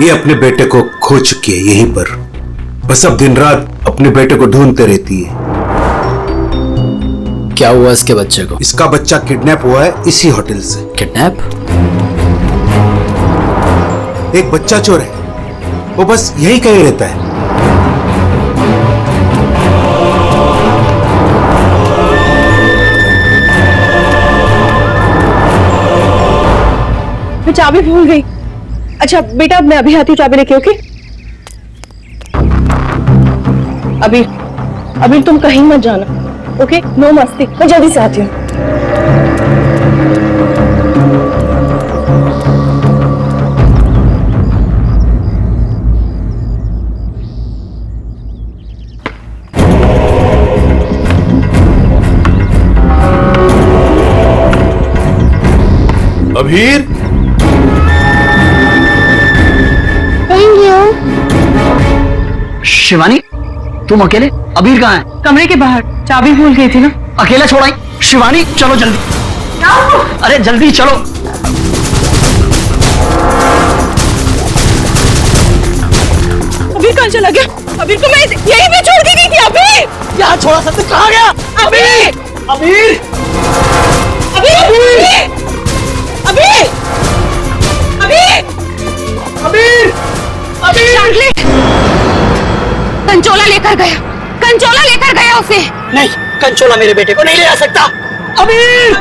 S10: ये अपने बेटे को खो चुकी है यहीं पर। बस अब दिन रात अपने बेटे को ढूंढते रहती है।
S6: क्या हुआ इसके बच्चे को?
S10: इसका बच्चा किडनैप हुआ है इसी होटल से।
S6: किडनैप?
S10: एक बच्चा चोर है, वो बस यही कहीं रहता है।
S2: मैं चाबी भूल गई। अच्छा बेटा, मैं अभी आती हूँ चाबी लेके। ओके अभी तुम कहीं मत जाना। ओके, नो मस्ती। मैं जल्दी से आती हूँ।
S10: अभीर,
S11: शिवानी, तुम अकेले? अबीर कहाँ है?
S2: कमरे के बाहर, चाबी भूल गई थी ना।
S11: अकेला छोड़ाई? शिवानी चलो जल्दी। अरे जल्दी चलो।
S2: अबीर कहाँ चला गया? अबीर को मैं यहीं पे छोड़ के गई थी। अबीर
S11: यहाँ छोड़ा था, तो कहाँ गया?
S2: अबीर
S11: अबीर!
S2: अबीर अबीर अबीर
S11: अबीर! अबीर!
S8: कंचोला लेकर गया, कंचोला लेकर गया उसे।
S11: नहीं, कंचोला मेरे बेटे को नहीं ले आ सकता। अबीर!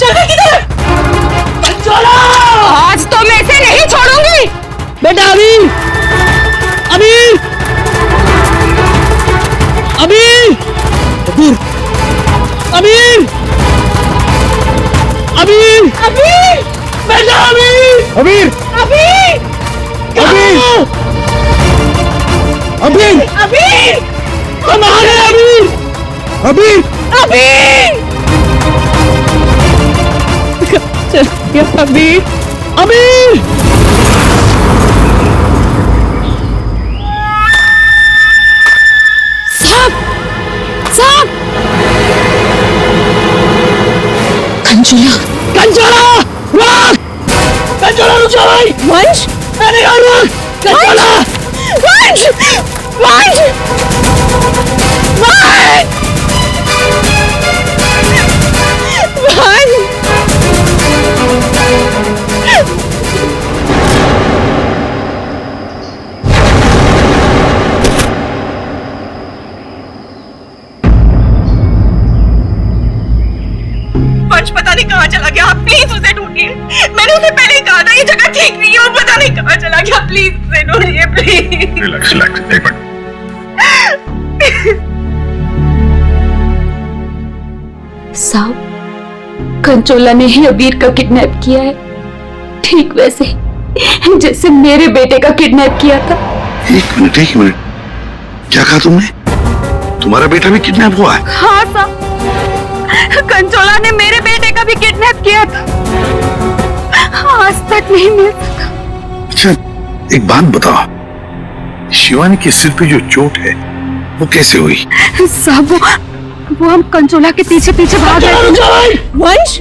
S2: चल किधर?
S11: कंचोला!
S8: आज तो मैं इसे नहीं छोड़ूंगी।
S11: बेटा अबीर! अबीर! अबीर! अबीर! अबीर! अबीर!
S2: अबीर
S11: बेटा अबीर!
S10: अभीर,
S2: अबीर
S10: अभीर, अभीर,
S2: अबीर
S11: हम आ गए अबीर!
S10: अभीर,
S2: अबीर चल गया अबीर।
S11: अबीर!
S8: साहब, कंचोला,
S11: कंचोला! रुक! कंचोला रुक जा भाई!
S2: वंश
S11: मैंने कहा रुक! कंचोला!
S2: वंश वंश वंश पता नहीं कहाँ चला गया। आप प्लीज उसे ढूंढिए। मैंने उसे पहले ही कहा था ये जगह ठीक नहीं है और पता नहीं कहाँ चला गया। प्लीज उसे ढूंढिए प्लीज।
S5: रिलैक्स रिलैक्स, एक मिनट।
S8: साहब, कंचोला ने ही अबीर का किडनैप किया है, ठीक वैसे जैसे मेरे बेटे का किडनैप किया था।
S3: एक मिनट, क्या कहा तुमने? तुम्हारा बेटा भी किडनैप हुआ है?
S2: हाँ साहब, कंचोला ने मेरे बेटे का भी किडनैप किया था। आज तक नहीं मिल सका।
S3: अच्छा, एक बात बताओ, शिवानी के सिर पे जो चोट है वो कैसे हुई?
S8: साहब, वो हम कंचोला के पीछे पीछे भाग रहे थे।
S2: वंश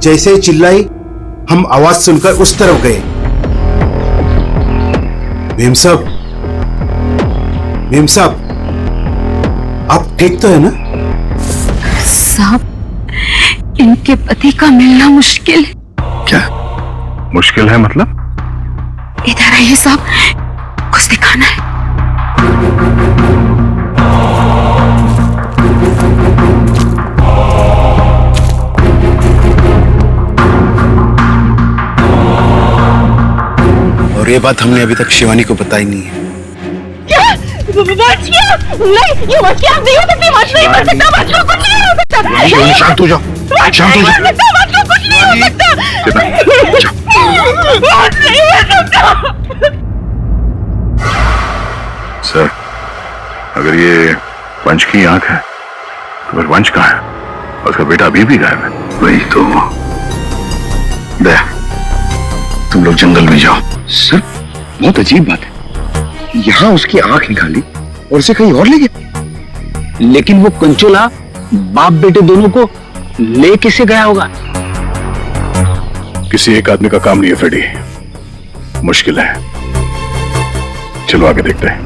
S10: जैसे ही चिल्लाई हम आवाज सुनकर उस तरफ गए। भीम साहब, आप ठीक तो है ना?
S8: साहब, इनके पति का मिलना मुश्किल है।
S3: क्या मुश्किल है मतलब?
S8: इधर आइए साहब, कुछ दिखाना है।
S10: और ये बात हमने अभी तक शिवानी को बताई नहीं है।
S2: क्या? वंश क्या? नहीं, ये वंश क्या? आप नहीं हो सकते। वंश नहीं मर सकता। वंश को कुछ नहीं हो सकता।
S3: शांत हो जाओ, शांत हो जाओ।
S2: वंश को कुछ नहीं हो सकता। वंश नहीं मर सकता।
S3: सर, अगर ये वंश की आंख है तो फिर वंश कहाँ है? और उसका बेटा अभी भी गायब है। वही तो। दया, तुम लोग जंगल में जाओ।
S7: सर, बहुत अजीब बात है, यहाँ उसकी आंख निकाली और उसे कहीं और ले गया।
S11: लेकिन वो कंचोला बाप बेटे दोनों को ले कैसे गया होगा?
S5: किसी एक आदमी का काम नहीं है फ्रेडी, मुश्किल है। चलो आगे देखते हैं।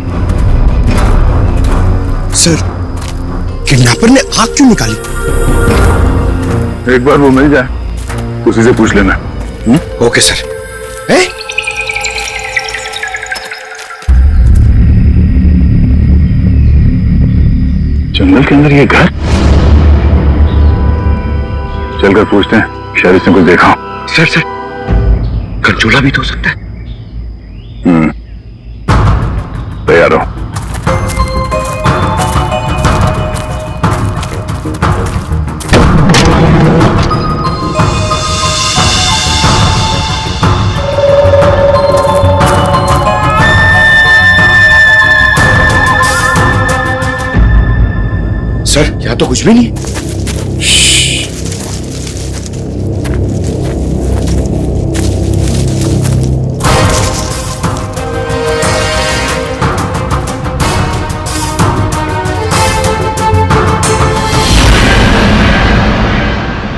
S7: सर, किडनैपर ने आग क्यों निकाली?
S5: एक बार वो मिल जाए उसी से पूछ लेना।
S7: Okay sir.
S5: जंगल के अंदर ये घर, चलकर पूछते हैं, शायद इसने कुछ देखा हो।
S7: सर कंचोला भी तो हो सकता है।
S5: तैयार हो?
S7: सर, यहाँ तो कुछ भी नहीं।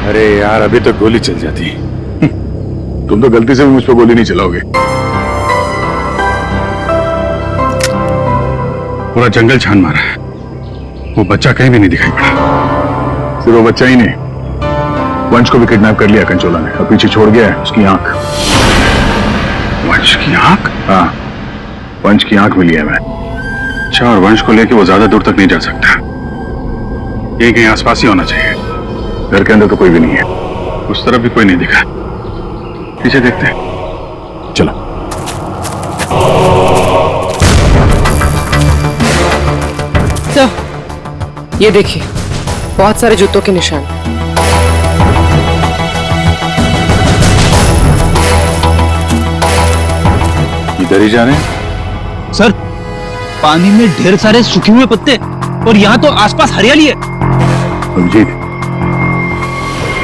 S5: अरे यार, अभी तक गोली चल जाती। तुम तो गलती से भी मुझ पर गोली नहीं चलाओगे। पूरा जंगल छान मारा है, वो बच्चा कहीं भी नहीं दिखाई पड़ा। सिर्फ वो बच्चा ही नहीं, वंश को भी किडनैप कर लिया कंचोला ने और पीछे छोड़ गया है उसकी आंख। वंश की आंख? हाँ, वंश की आंख मिली है मैं। अच्छा, और वंश को लेके वो ज्यादा दूर तक नहीं जा सकता, यही कहीं आसपास ही होना चाहिए। घर के अंदर तो कोई भी नहीं है, उस तरफ भी कोई नहीं दिखा। पीछे देखते हैं, चलो।
S1: तो ये देखिए, बहुत सारे जूतों के निशान।
S5: इधर ही जा रहे हैं?
S11: सर, पानी में ढेर सारे सूखे हुए पत्ते और यहाँ तो आसपास हरियाली है।
S5: अभिजीत,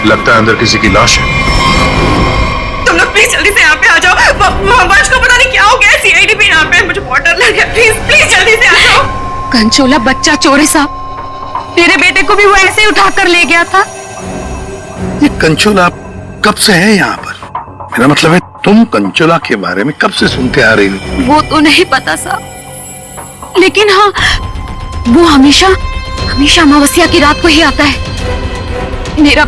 S5: लगता है अंदर किसी की लाश है।
S2: तुम लोग प्लीज जल्दी से यहाँ पे आ जाओ। वंश को पता नहीं क्या हो गया, सीआईडी पे यहाँ पे, मुझे बहुत डर लग गया। प्लीज जल्दी से आ जाओ।
S8: कंचोला बच्चा चोर है साहब, तेरे बेटे को भी वो ऐसे ही उठाकर ले गया था।
S3: ये कंचोला कब से है यहाँ पर? मेरा मतलब है, तुम कंचोला के बारे में कब से सुनते आ रही हो?
S8: वो तो नहीं पता साहब, लेकिन हाँ, वो हमेशा अमावस्या की रात को ही आता है। मेरा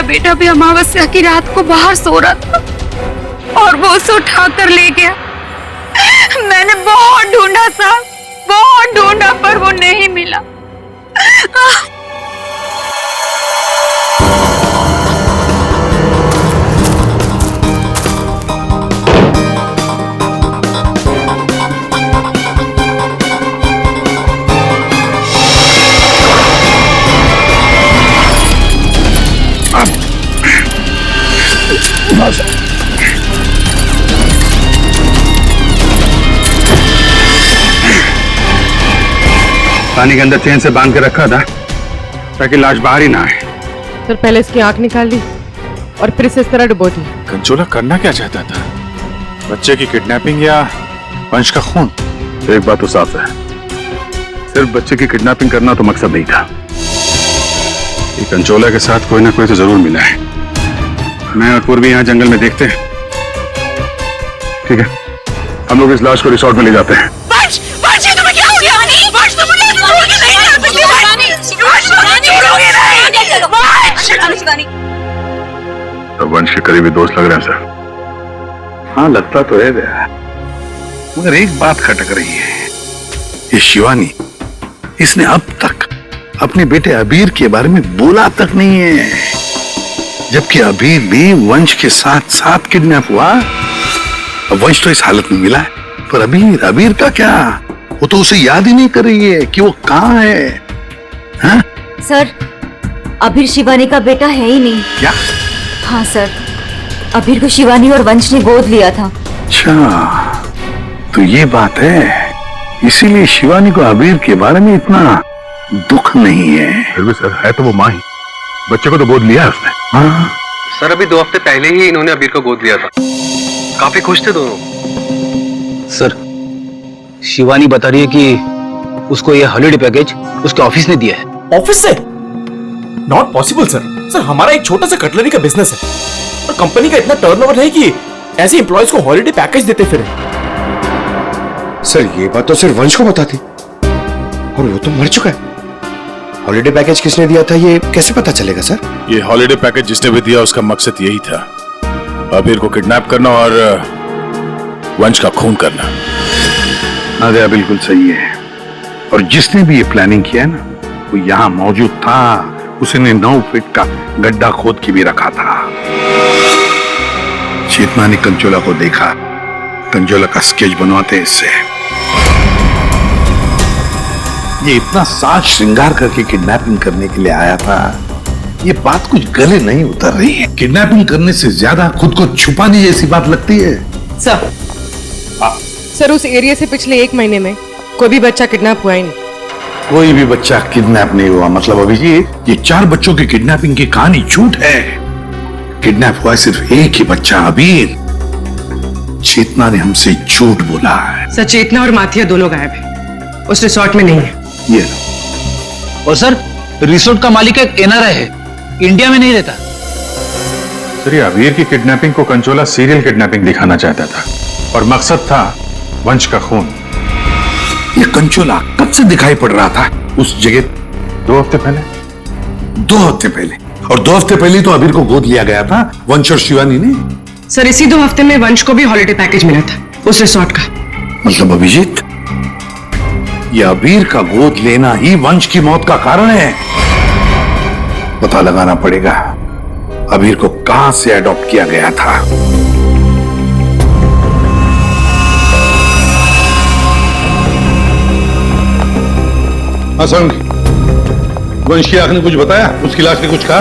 S8: बेटा भी अमावस्या की रात को बाहर सो रहा था और वो उसे उठाकर ले गया। मैंने बहुत ढूंढा साहब, बहुत ढूंढा, पर वो नहीं मिला।
S5: पानी के अंदर चेन से बांध के रखा था ताकि लाश बाहर ही ना आए।
S1: सर, पहले इसकी आंख निकाल ली और फिर इसे इस तरह डुबो दी।
S5: कंचोला करना क्या चाहता था? बच्चे की किडनैपिंग या वंश का खून? एक बात तो साफ है, सिर्फ बच्चे की किडनैपिंग करना तो मकसद नहीं था। ये कंचोला के साथ कोई ना कोई तो जरूर मिला है। मैं और पूर्वी यहाँ जंगल में देखते हैं। ठीक है, हम लोग इस लाश को रिसोर्ट में ले जाते हैं। तो वंश के करीबी दोस्त लग रहे हैं सर। हाँ, लगता तो है भैया, मगर एक बात खटक रही है। ये शिवानी, इसने अब तक अपने बेटे अबीर के बारे में बोला तक नहीं है, जबकि अबीर भी वंश के साथ साथ किडनैप हुआ। अब वंश तो इस हालत में मिला है, पर अबीर का क्या? वो तो उसे याद ही नहीं कर रही है कि वो कहाँ है। हाँ?
S8: सर, अबीर शिवानी का बेटा है ही नहीं।
S5: क्या?
S8: हाँ सर, अबीर को शिवानी और वंश ने गोद लिया था।
S3: अच्छा, तो ये बात है, इसीलिए शिवानी को अबीर के बारे में इतना दुख नहीं है।
S5: फिर भी सर, है तो वो माँ ही, बच्चे को तो गोद लिया है उसने।
S3: हाँ
S6: सर, अभी 2 हफ्ते पहले ही इन्होंने अबीर को गोद लिया था, काफी खुश थे दोनों।
S11: सर, शिवानी बता रही है कि उसको ये हॉलिडे पैकेज उसके ऑफिस ने दिया है। ऑफिस से?
S6: Not possible sir. सर हमारा एक छोटा सा कटलरी का बिजनेस है और कंपनी का इतना टर्नओवर है कि ऐसे एम्प्लॉयज को हॉलिडे पैकेज देते फिर।
S7: सर ये बात तो सिर्फ वंश को पता थी और वो तो मर चुका है। हॉलिडे पैकेज किसने दिया था ये कैसे पता चलेगा सर?
S5: ये हॉलिडे पैकेज जिसने भी दिया उसका मकसद यही था, अबीर को किडनैप करना और वंश का खून करना।
S3: नादिया बिल्कुल सही है, और जिसने भी ये प्लानिंग किया है ना वो यहाँ मौजूद था। उसने 9 फीट का गड्ढा खोद के भी रखा था। चेतना ने कंचोला को देखा, कंचोला का स्केच बनवाते इससे। ये इतना साज श्रृंगार करके किडनैपिंग करने के लिए आया था, ये बात कुछ गले नहीं उतर रही है। किडनैपिंग करने से ज्यादा खुद को छुपाने जैसी बात लगती है।
S1: सर उस एरिया से पिछले 1 महीने में कोई भी बच्चा किडनैप हुआ ही नहीं।
S3: कोई भी बच्चा किडनैप नहीं हुआ मतलब अभिजीत ये 4 बच्चों की किडनैपिंग की कहानी झूठ है। किडनैप हुआ सिर्फ एक ही बच्चा अबीर। चेतना ने हमसे झूठ बोला है।
S12: सर चेतना और माथिया दोनों गायब है, उस रिसोर्ट में नहीं है।
S3: ये
S11: और सर रिसोर्ट का मालिक एक एनआरआई है, इंडिया में नहीं रहता।
S5: सर ये अबीर की किडनैपिंग को कंचोला सीरियल किडनैपिंग दिखाना चाहता था और मकसद था वंश का खून।
S3: ये कंचोला कब से दिखाई पड़ रहा था उस जगह?
S5: 2 हफ्ते पहले।
S3: 2 हफ्ते पहले, और 2 हफ्ते पहले तो अबीर को गोद लिया गया था वंश और शिवानी ने।
S12: सर इसी 2 हफ्ते में वंश को भी हॉलिडे पैकेज मिला था उस रिसोर्ट का।
S3: मतलब अभिजीत ये अबीर का गोद लेना ही वंश की मौत का कारण है। पता लगाना पड़ेगा अबीर को कहां से अडॉप्ट किया गया था। वंश की आंख ने कुछ बताया? उसकी लाश ने कुछ कहा?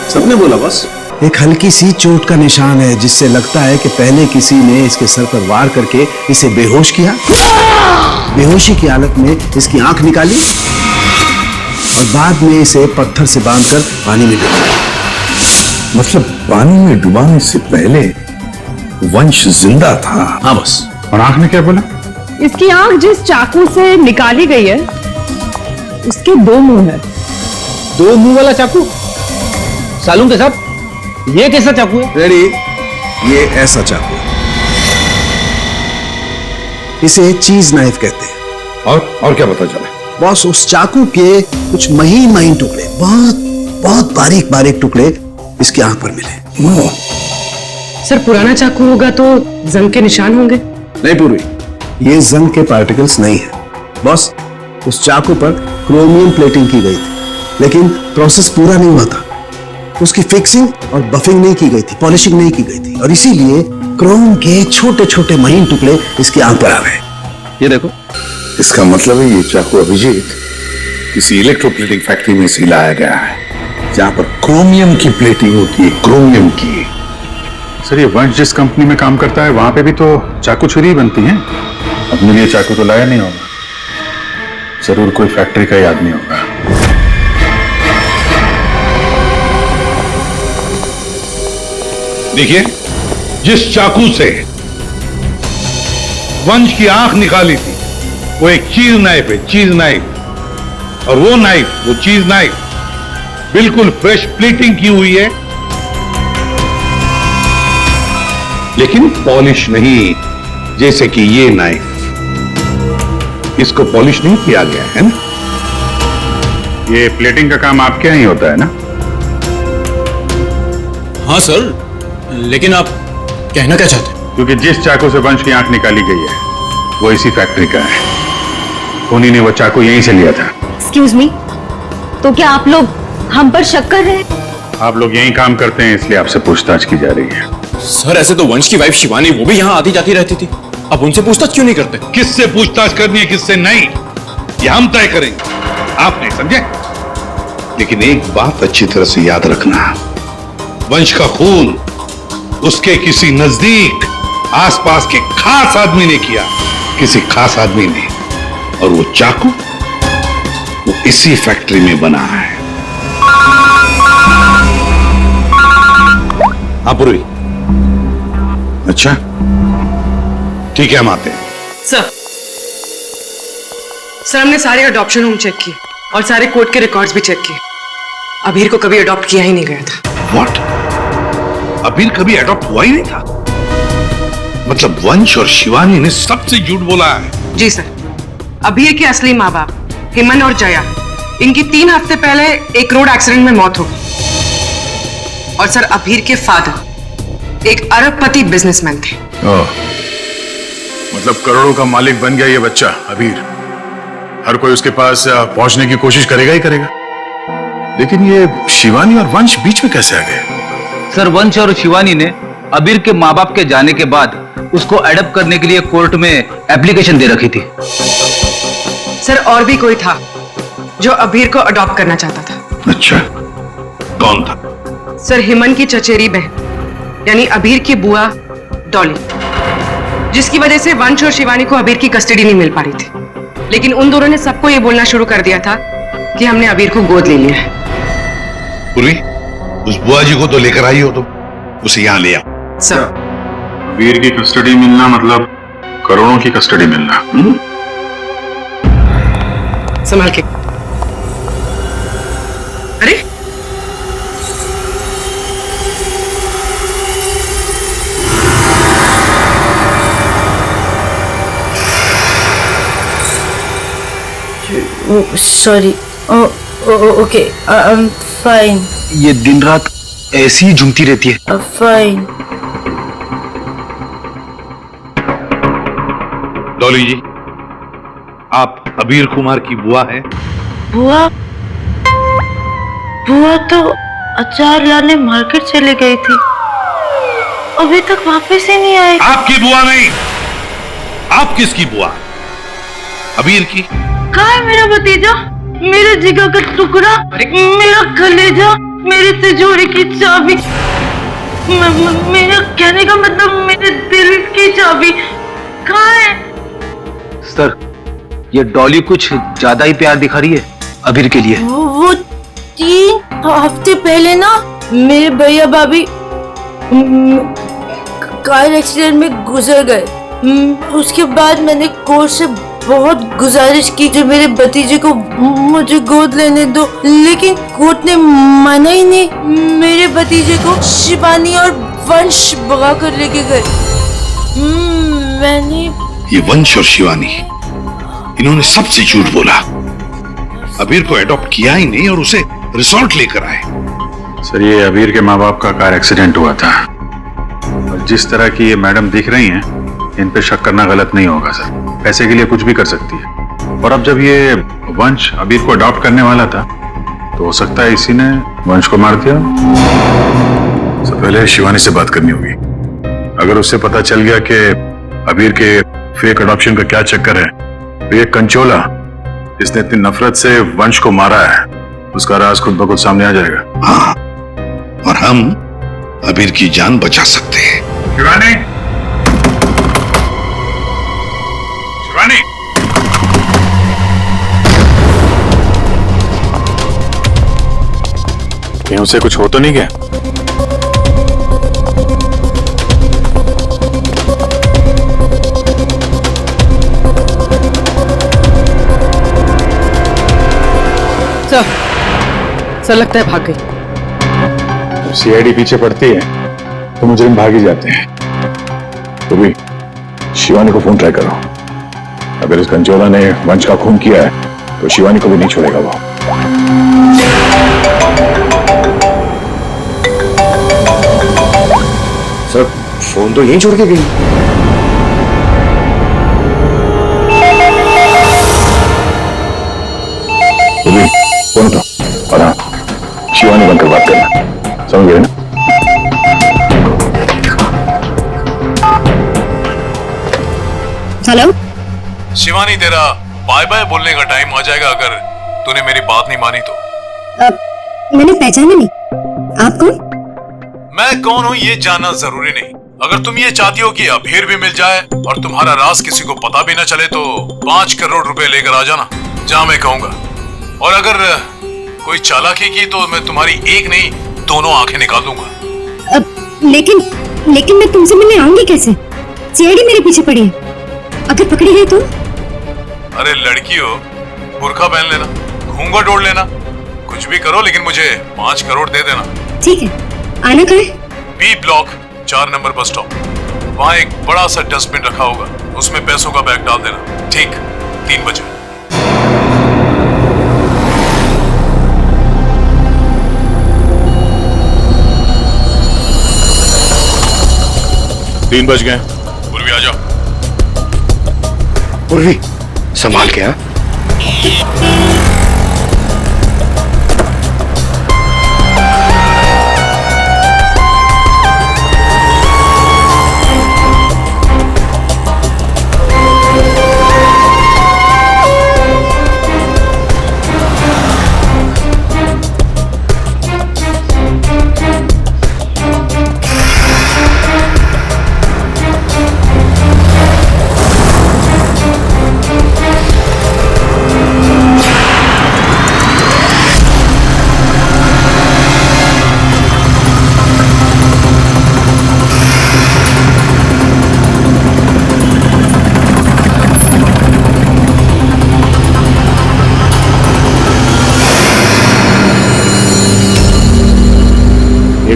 S10: सबने बोला बस एक हल्की सी चोट का निशान है जिससे लगता है कि पहले किसी ने इसके सर पर वार करके इसे बेहोश किया, बेहोशी की हालत में इसकी आंख निकाली और बाद में इसे पत्थर से बांधकर पानी में डुबाया।
S3: मतलब पानी में डुबाने से पहले वंश जिंदा था?
S10: हाँ बस।
S5: और आंख ने क्या बोला?
S12: इसकी आंख जिस चाकू से निकाली गई है उसके 2 मुंह है।
S6: 2 मुंह वाला चाकू? सालून के साथ ये कैसा चाकू है?
S10: रेडी, ये ऐसा चाकू है, इसे चीज नाइफ कहते हैं।
S3: और क्या पता चला?
S10: बॉस उस चाकू के कुछ महीन महीन टुकड़े, बहुत बारीक बारीक टुकड़े इसकी आंख पर मिले।
S12: सर पुराना चाकू होगा तो जंग के निशान होंगे।
S10: नहीं पूर्वी, ये जंग के पार्टिकल्स नहीं है बॉस। उस चाकू पर क्रोमियम प्लेटिंग की गई थी, लेकिन प्रोसेस पूरा नहीं हुआ था। उसकी फिक्सिंग और बफिंग नहीं की गई थी, पॉलिशिंग नहीं की गई थी, और इसीलिए क्रोम के छोटे छोटे महीन टुकड़े इसकी आंख पर आ गए।
S6: ये देखो।
S3: इसका मतलब है ये चाकू अभिजीत किसी इलेक्ट्रोप्लेटिंग फैक्ट्री में से लाया गया है जहां पर क्रोमियम की प्लेटिंग होती है, क्रोमियम की।
S5: सर ये वंश जिस कंपनी में काम करता है वहां पे भी तो चाकू छुरी बनती है। अपने लिए चाकू तो लाया नहीं होगा, जरूर कोई फैक्ट्री का ही आदमी होगा।
S3: देखिए जिस चाकू से वंश की आंख निकाली थी वो एक चीज नाइफ है, चीज नाइफ। और वो नाइफ, वो चीज नाइफ बिल्कुल फ्रेश प्लेटिंग की हुई है, लेकिन पॉलिश नहीं, जैसे कि ये नाइफ। इसको पॉलिश नहीं किया गया है ना।
S5: ये प्लेटिंग का काम आपके यहाँ ही होता है ना?
S6: हाँ सर, लेकिन आप कहना क्या चाहते हैं?
S5: क्योंकि जिस चाकू से वंश की आंख निकाली गई है वो इसी फैक्ट्री का है। उन्हीं ने वो चाकू यहीं से लिया था।
S8: एक्सक्यूज मी, तो क्या आप लोग हम पर शक कर रहे हैं?
S5: आप लोग यहीं काम करते हैं इसलिए आपसे पूछताछ की जा रही है।
S6: सर ऐसे तो वंश की वाइफ शिवानी वो भी यहाँ आती जाती रहती थी, अब उनसे पूछताछ क्यों नहीं करते?
S3: किससे पूछताछ करनी है किससे नहीं ये हम तय करेंगे, आप नहीं समझे। लेकिन एक बात अच्छी तरह से याद रखना, वंश का खून उसके किसी नजदीक आसपास के खास आदमी ने किया, किसी खास आदमी ने, और वो चाकू वो इसी फैक्ट्री में बना है। हाँ पूर्वी, अच्छा ठीक है हम आते हैं।
S12: सर हमने सारे अडॉप्शन होम चेक किए और सारे कोर्ट के रिकॉर्ड्स भी चेक किए।
S1: अबीर को कभी अडॉप्ट किया ही नहीं गया था।
S3: व्हाट? अबीर कभी अडॉप्ट हुआ ही नहीं था? मतलब वंश और शिवानी ने सबसे झूठ बोला है।
S1: जी सर, अबीर के असली माँ बाप हेमन और जया, इनकी 3 हफ्ते पहले एक रोड एक्सीडेंट में मौत हो गई। और सर, अबीर के फादर एक अरबपति बिजनेसमैन थे।
S5: मतलब करोड़ों का मालिक बन गया ये बच्चा अबीर। हर कोई उसके पास पहुंचने की कोशिश करेगा ही करेगा। लेकिन ये शिवानी और वंश बीच में कैसे आ गए?
S9: सर, वंश और शिवानी ने अबीर के माँ बाप के जाने के बाद उसको अडॉप्ट करने के लिए कोर्ट में एप्लीकेशन दे रखी थी।
S1: सर, और भी कोई था जो अबीर को अडॉप्ट करना चाहता था।
S3: अच्छा, कौन था?
S1: सर, हेमन की चचेरी बहन यानी अबीर की बुआ डॉली, जिसकी वजह से वंश और शिवानी को अबीर की कस्टडी नहीं मिल पा रही थी। लेकिन उन दोनों ने सबको ये बोलना शुरू कर दिया था कि हमने अबीर को गोद ले लिया है।
S3: पूर्वी, उस बुआ जी को तो लेकर आई हो, तो उसे यहाँ ले आओ।
S1: सर,
S5: अबीर की कस्टडी मिलना मतलब करोड़ों की कस्टडी मिलना।
S1: संभाल के। अरे,
S2: sorry. Okay, I am fine.
S9: ये दिन रात ऐसी ही झूमती रहती है।
S2: फाइन।
S3: डॉली जी, आप अबीर कुमार की बुआ हैं?
S2: बुआ? बुआ तो अचार लाने मार्केट चले गई थी, अभी तक वापस ही नहीं आई।
S3: आपकी बुआ नहीं, आप किसकी बुआ? अबीर की?
S2: कहाँ है मेरा भतीजा, मेरे जिगर का टुकड़ा, मेरा कलेजा, मेरे तिजोरी की चाबी, मेरा कहने का मतलब मेरे दिल की चाबी कहाँ है?
S9: सर, ये डॉली कुछ ज्यादा ही प्यार दिखा रही है अबीर के लिए।
S2: वो 3 हफ्ते पहले ना मेरे भैया भाभी कार एक्सीडेंट में गुजर गए। उसके बाद मैंने कोर्ट से बहुत गुजारिश की जो मेरे भतीजे को मुझे गोद लेने दो, लेकिन कोर्ट ने माना ही नहीं। मेरे भतीजे को शिवानी और वंश भगा कर लेके गए। मैंने
S3: ये वंश और शिवानी, इन्होंने सबसे झूठ बोला। अबीर को एडॉप्ट किया ही नहीं और उसे रिसोर्ट लेकर आए।
S5: सर, ये अबीर के माँ बाप का कार एक्सीडेंट हुआ था और जिस तरह की ये मैडम दिख रही हैं, इन पे शक करना गलत नहीं होगा सर। पैसे के लिए कुछ भी कर सकती है। और अब जब ये वंश अबीर को अडॉप्ट करने वाला था, तो हो सकता है इसी ने वंश को मार दिया। सबसे पहले शिवानी से बात करनी होगी। अगर उससे पता चल गया कि अबीर के फेक अडॉप्शन का क्या चक्कर है, तो ये कंचोला जिसने इतनी नफरत से वंश को मारा है, उसका राज खुद ब खुद सामने आ जाएगा।
S3: हाँ, और हम अबीर की जान बचा सकते हैं।
S5: शिवानी, शिवानी, कहीं उसे कुछ हो तो नहीं गया?
S1: सर लगता है भाग गई।
S5: सीआईडी पीछे पड़ती है तो मुजरिम भाग ही जाते हैं। तो भी शिवानी को फोन ट्राई करो। अगर इस कंचोला ने वंश का खून किया है तो शिवानी को भी नहीं छोड़ेगा वो।
S7: सर, फोन तो यहीं छोड़ के गई।
S5: तो भी फोन उठाओ और हाँ, शिवानी बनकर बात करना, समझ गए ना?
S8: हेलो
S5: शिवानी, तेरा बाय बाय बोलने का टाइम आ जाएगा अगर तूने मेरी बात नहीं मानी तो।
S8: मैंने पहचाना नहीं, आप कौन?
S5: मैं कौन हूँ ये जानना जरूरी नहीं। अगर तुम ये चाहती हो कि अबीर भी मिल जाए और तुम्हारा राज किसी को पता भी ना चले, तो 5 करोड़ रुपए लेकर आ जाना, जहां मैं कहूंगा। और अगर कोई चालाकी की तो मैं तुम्हारी एक नहीं 2 आंखें निकाल दूंगा।
S8: लेकिन मैं तुमसे मिलने आऊंगी कैसे? सीआईडी मेरे पीछे पड़ी है, अगर पकड़ी गई तो?
S5: अरे लड़की हो, बुर्का पहन लेना, घूंघट ओढ़ लेना,
S3: कुछ भी करो लेकिन मुझे 5 करोड़ दे देना।
S8: ठीक है, आना कहाँ है?
S3: B block 4 number bus stop. वहाँ एक बड़ा सा डस्टबिन रखा होगा, उसमें पैसों का बैग डाल देना। ठीक 3 बजे।
S5: 3 बज गए। पूर्वी आ जाओ।
S7: पूर्वी संभाल के। हाँ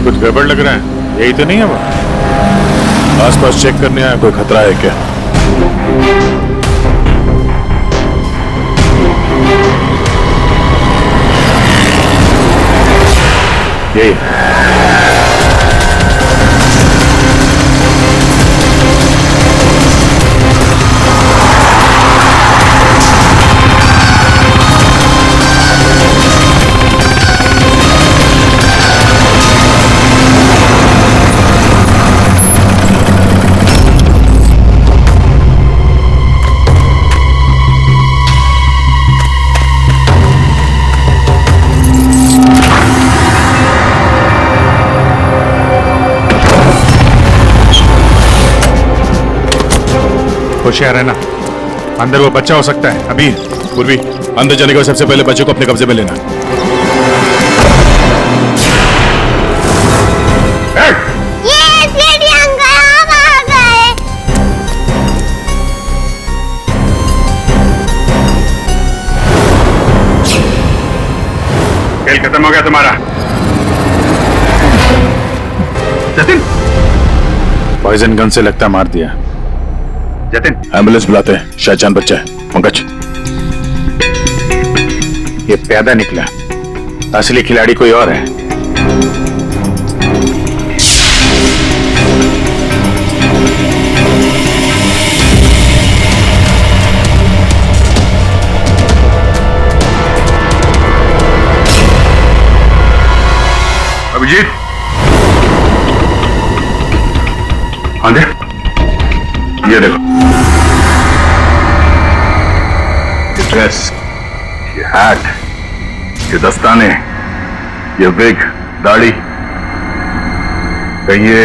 S5: कुछ गड़बड़ लग रहा है, यही तो नहीं है वो? आसपास चेक करने आया, कोई खतरा है क्या? यही होशियार रहना, अंदर वो बच्चा हो सकता है। अभी पूर्वी अंदर जाने के सबसे पहले बच्चे को अपने कब्जे में लेना। खेल खत्म हो गया तुम्हारा। जतिन, पॉइजन गन से लगता मार दिया। जतिन, एम्बुलेंस बुलाते हैं, शायद जान बच्चा है। पंकज, ये पैदा निकला, असली खिलाड़ी कोई और है। अभिजीत, हाँ दे, ये देखो, ये ड्रेस, ये हैट, ये दस्ताने, ये विग, दाढ़ी, कहीं ये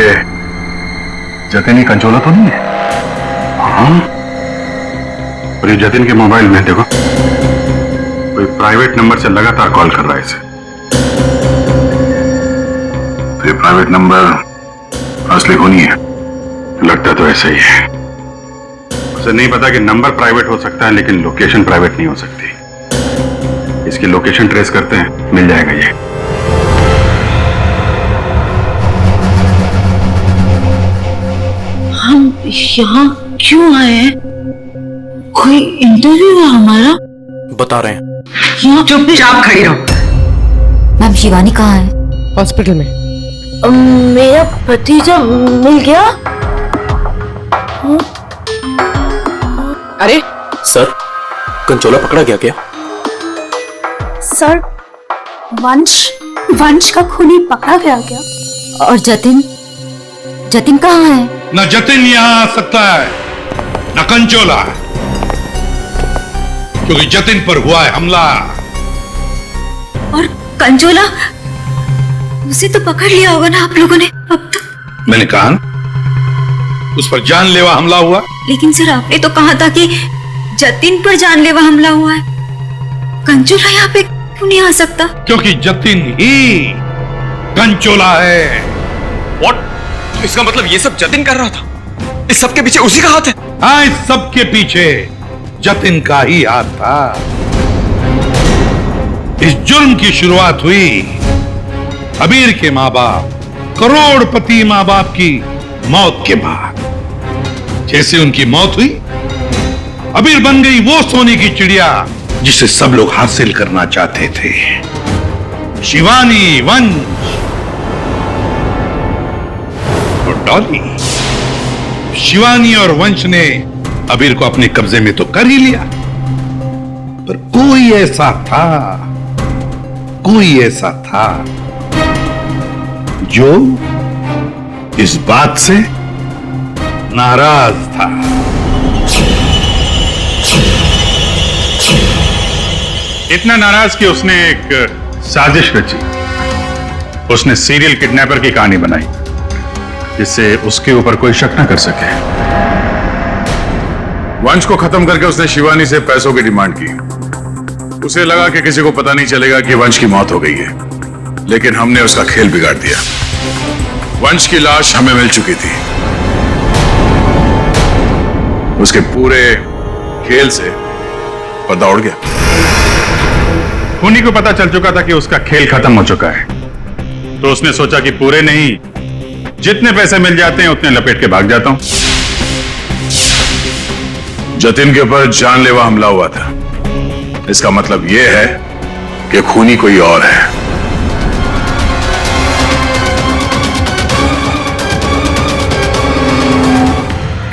S5: जतिन ही कंचोला तो नहीं है? हाँ, और ये जतिन के मोबाइल में देखो, कोई प्राइवेट नंबर से लगातार कॉल कर रहा है इसे। ये प्राइवेट नंबर असली होनी है, लगता तो ऐसा ही है। उसे नहीं पता कि नंबर प्राइवेट हो सकता है लेकिन लोकेशन प्राइवेट नहीं हो सकती। इसकी लोकेशन ट्रेस करते हैं, मिल जाएगा ये।
S8: हम यहाँ क्यों आए हैं? कोई इंटरव्यू है हमारा?
S7: बता रहे हैं।
S8: यहाँ
S2: चुपचाप खड़ी रहो।
S8: मैम, शिवानी कहाँ है?
S12: हॉस्पिटल में।
S2: मेरा भतीजा मिल गया।
S12: अरे
S7: सर, कंचोला पकड़ा गया क्या?
S2: सर, वंश का खूनी पकड़ा गया क्या?
S8: और जतिन कहाँ है?
S3: न जतिन यहाँ आ सकता है न कंचोला, क्योंकि जतिन पर हुआ है हमला।
S8: और कंचोला, उसे तो पकड़ लिया होगा ना आप लोगों ने अब तक?
S3: मैंने कहा उस पर जानलेवा हमला हुआ।
S8: लेकिन सर, आपने तो कहा था कि जतिन पर जानलेवा हमला हुआ है। कंचोला यहाँ पे क्यों नहीं आ सकता?
S3: क्योंकि जतिन ही कंचोला है।
S7: What? तो इसका मतलब ये सब जतिन कर रहा था? इस सब के पीछे उसी का हाथ है?
S3: हाँ, इस सब के पीछे जतिन का ही हाथ था। इस जुर्म की शुरुआत हुई अबीर के माँ बाप, करोड़पति माँ बाप की मौत के बाद। जैसे उनकी मौत हुई, अबीर बन गई वो सोने की चिड़िया जिसे सब लोग हासिल करना चाहते थे, शिवानी, वंश और डॉली। शिवानी और वंश ने अबीर को अपने कब्जे में तो कर ही लिया, पर कोई ऐसा था जो इस बात से नाराज था।
S5: इतना नाराज कि उसने एक साजिश रची। उसने सीरियल किडनैपर की कहानी बनाई जिससे उसके ऊपर कोई शक न कर सके।
S13: वंश को खत्म करके उसने शिवानी से पैसों की डिमांड की। उसे लगा कि किसी को पता नहीं चलेगा कि वंश की मौत हो गई है, लेकिन हमने उसका खेल बिगाड़ दिया। वंश की लाश हमें मिल चुकी थी। उसके पूरे खेल से पर्दा उड़ गया।
S5: खूनी को पता चल चुका था कि उसका खेल खत्म हो चुका है, तो उसने सोचा कि पूरे नहीं, जितने पैसे मिल जाते हैं उतने लपेट के भाग जाता हूं।
S13: जतिन के ऊपर जानलेवा हमला हुआ था। इसका मतलब यह है कि खूनी कोई और है।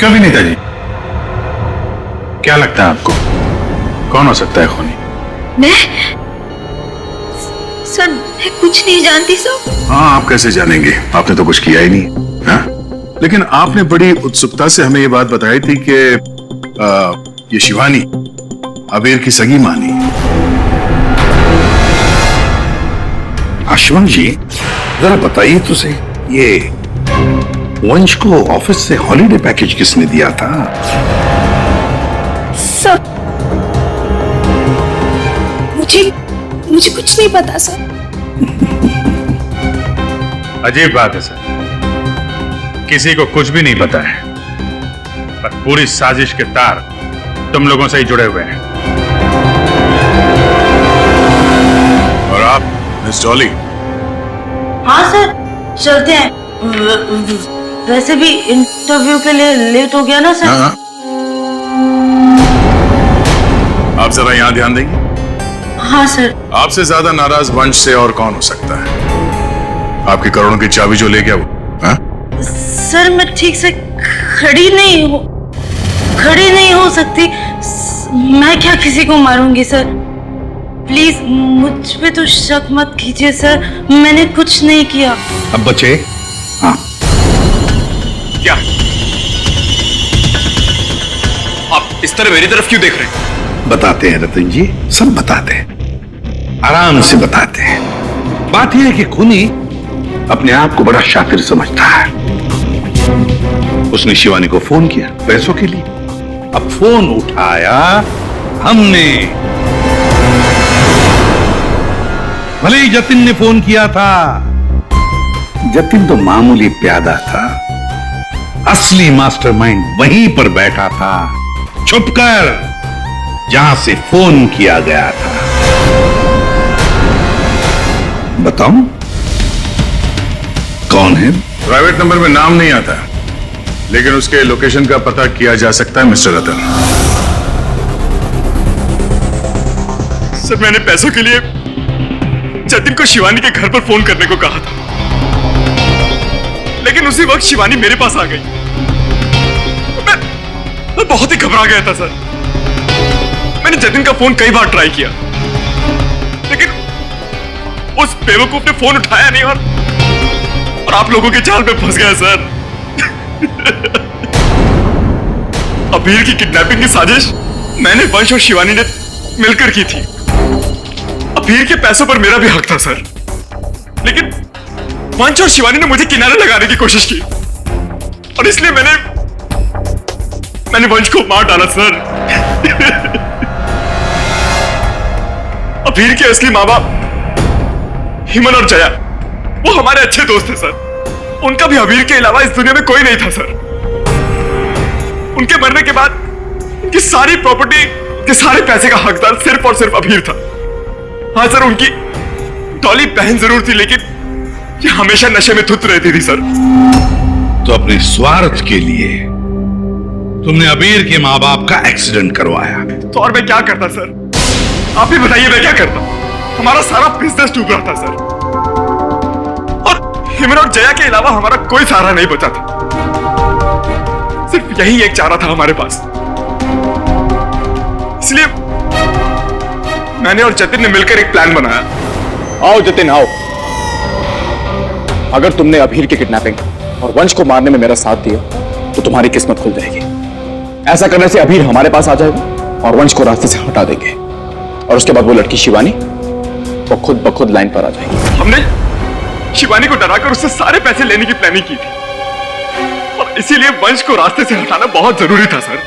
S5: कभी नहीं ताजी। क्या लगता है आपको, कौन हो सकता है खूनी?
S8: मैं सर, मैं कुछ नहीं जानती सर।
S13: हाँ, आप कैसे जानेंगे? आपने तो कुछ किया ही नहीं। हाँ? लेकिन आपने बड़ी उत्सुकता से हमें यह बात बताई थी कि ये शिवानी अबीर की सगी मानी।
S3: आशुवन जी, जरा बताइए तो सही, ये वंश को ऑफिस से हॉलिडे पैकेज किसने दिया था?
S8: सर, मुझे कुछ नहीं पता सर।
S5: अजीब बात है सर, किसी को कुछ भी नहीं पता है, पर पूरी साजिश के तार तुम लोगों से ही जुड़े हुए हैं।
S13: और आप मिस डॉली?
S2: हाँ सर, चलते हैं। वैसे भी इंटरव्यू के लिए लेट हो गया ना सर।
S13: हाँ। आप जरा यहां ध्यान देंगे?
S2: हाँ सर।
S13: आपसे ज्यादा नाराज वंश से और कौन हो सकता है? आपकी करोड़ों की चाबी जो ले गया वो। हाँ?
S2: सर, मैं ठीक से खड़ी नहीं हो सकती। मैं क्या किसी को मारूंगी सर? प्लीज मुझ पे तो शक मत कीजिए सर, मैंने कुछ नहीं किया।
S3: अब बचे? हाँ।
S4: क्या आप इस तरह मेरी तरफ क्यों देख रहे हैं?
S3: बताते हैं रतन जी, सब बताते हैं, आराम से बताते हैं। बात यह है कि खूनी अपने आप को बड़ा शातिर समझता है। उसने शिवानी को फोन किया पैसों के लिए। अब फोन उठाया हमने। भले ही जतिन ने फोन किया था, जतिन तो मामूली प्यादा था, असली मास्टरमाइंड वहीं पर बैठा था, छुपकर, जहां से फोन किया गया था। बताऊं कौन है?
S13: प्राइवेट नंबर में नाम नहीं आता, लेकिन उसके लोकेशन का पता किया जा सकता है मिस्टर रतन।
S4: सर, मैंने पैसों के लिए जतिन को शिवानी के घर पर फोन करने को कहा था, लेकिन उसी वक्त शिवानी मेरे पास आ गई। मैं बहुत ही घबरा गया था सर। मैंने जतिन का फोन कई बार ट्राई किया, लेकिन उस बेवकूफ ने फोन उठाया नहीं और आप लोगों के जाल में फंस गया सर। अबीर की किडनैपिंग की साजिश मैंने, वंश और शिवानी ने मिलकर की थी। अबीर के पैसों पर मेरा भी हक था सर, लेकिन वंश और शिवानी ने मुझे किनारे लगाने की कोशिश की और इसलिए मैंने वंश को मार डाला सर। अबीर के असली माँ बाप हिमन और जया, वो हमारे अच्छे दोस्त थे सर। उनका भी अबीर के अलावा इस दुनिया में कोई नहीं था सर। उनके मरने के बाद उनकी सारी प्रॉपर्टी के सारे पैसे का हकदार सिर्फ और सिर्फ अबीर था।
S7: हाँ सर, उनकी डॉली बहन जरूर थी, लेकिन ये हमेशा नशे में धुत रहती थी सर।
S3: तो अपने स्वार्थ के लिए तुमने अबीर के माँ बाप का एक्सीडेंट करवाया।
S7: तो और मैं क्या करता सर? आप ही बताइए मैं क्या करता? हमारा सारा बिजनेस डूब रहा था सर, और हिमन और जया के अलावा हमारा कोई सहारा नहीं बचा था। सिर्फ यही एक चारा था हमारे पास, इसलिए मैंने और जतिन ने मिलकर एक प्लान बनाया।
S4: आओ जतिन आओ। अगर तुमने अभीर की किडनैपिंग और वंश को मारने में मेरा साथ दिया तो तुम्हारी किस्मत खुल जाएगी। ऐसा करने से अभीर हमारे पास आ जाएगा और वंश को रास्ते से हटा देंगे, और उसके बाद वो लड़की शिवानी वो खुद ब खुद लाइन पर आ जाएगी।
S7: हमने शिवानी को डराकर उससे सारे पैसे लेने की प्लानिंग की थी, और इसीलिए वंश को रास्ते से हटाना बहुत जरूरी था सर।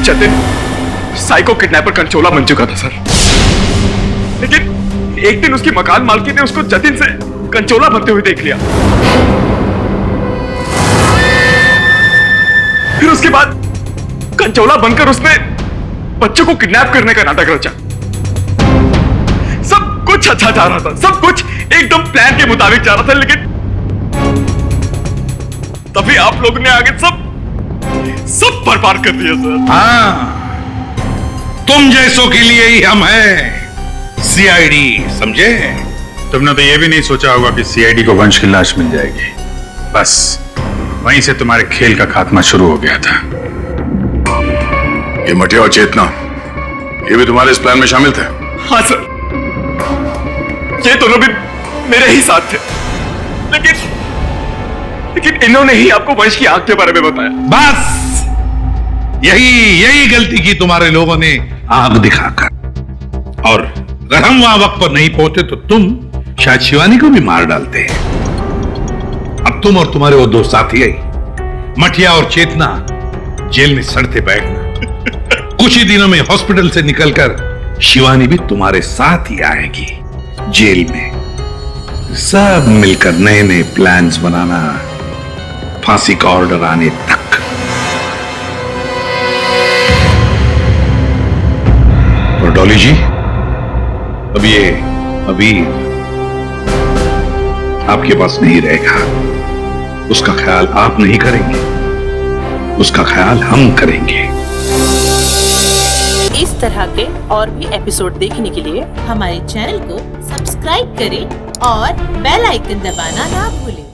S7: जतिन साइको किडनैपर कंचोला बन चुका था सर, लेकिन एक दिन उसकी मकान मालकी ने उसको जतिन से कंचोला बनते हुए देख लिया। फिर उसके बाद कंचोला बनकर उसने बच्चों को किडनैप करने का नाटक रचा। सब कुछ अच्छा जा रहा था, सब कुछ एकदम प्लान के मुताबिक जा रहा था, लेकिन तभी आप लोगों ने आगे सब बर्बाद कर दिया सर।
S3: हाँ, तुम जैसों के लिए ही हम हैं सीआईडी, समझे?
S5: तुमने तो ये भी नहीं सोचा होगा कि सीआईडी को वंश की लाश मिल जाएगी। बस वहीं से तुम्हारे खेल का खात्मा शुरू हो गया था।
S13: ये मटिया और चेतना, ये भी तुम्हारे इस प्लान में शामिल थे?
S7: हाँ सर, ये दोनों भी मेरे ही साथ थे, लेकिन इन्होंने ही आपको वंश की आग के बारे में बताया।
S3: बस यही गलती की तुम्हारे लोगों ने आग दिखाकर, और अगर हम वहां वक्त पर नहीं पहुंचे तो तुम शायद शिवानी को भी मार डालते हैं। अब तुम और तुम्हारे वो दो साथी मटिया और चेतना जेल में सड़ते बैठना। कुछ ही दिनों में हॉस्पिटल से निकलकर शिवानी भी तुम्हारे साथ ही आएगी जेल में। सब मिलकर नए नए प्लान्स बनाना, फांसी का ऑर्डर आने तक। और डॉली जी, अब ये अबीर आपके पास नहीं रहेगा। उसका ख्याल आप नहीं करेंगे, उसका ख्याल हम करेंगे।
S14: इस तरह के और भी एपिसोड देखने के लिए हमारे चैनल को सब्सक्राइब करें और बेल आइकन दबाना ना भूलें।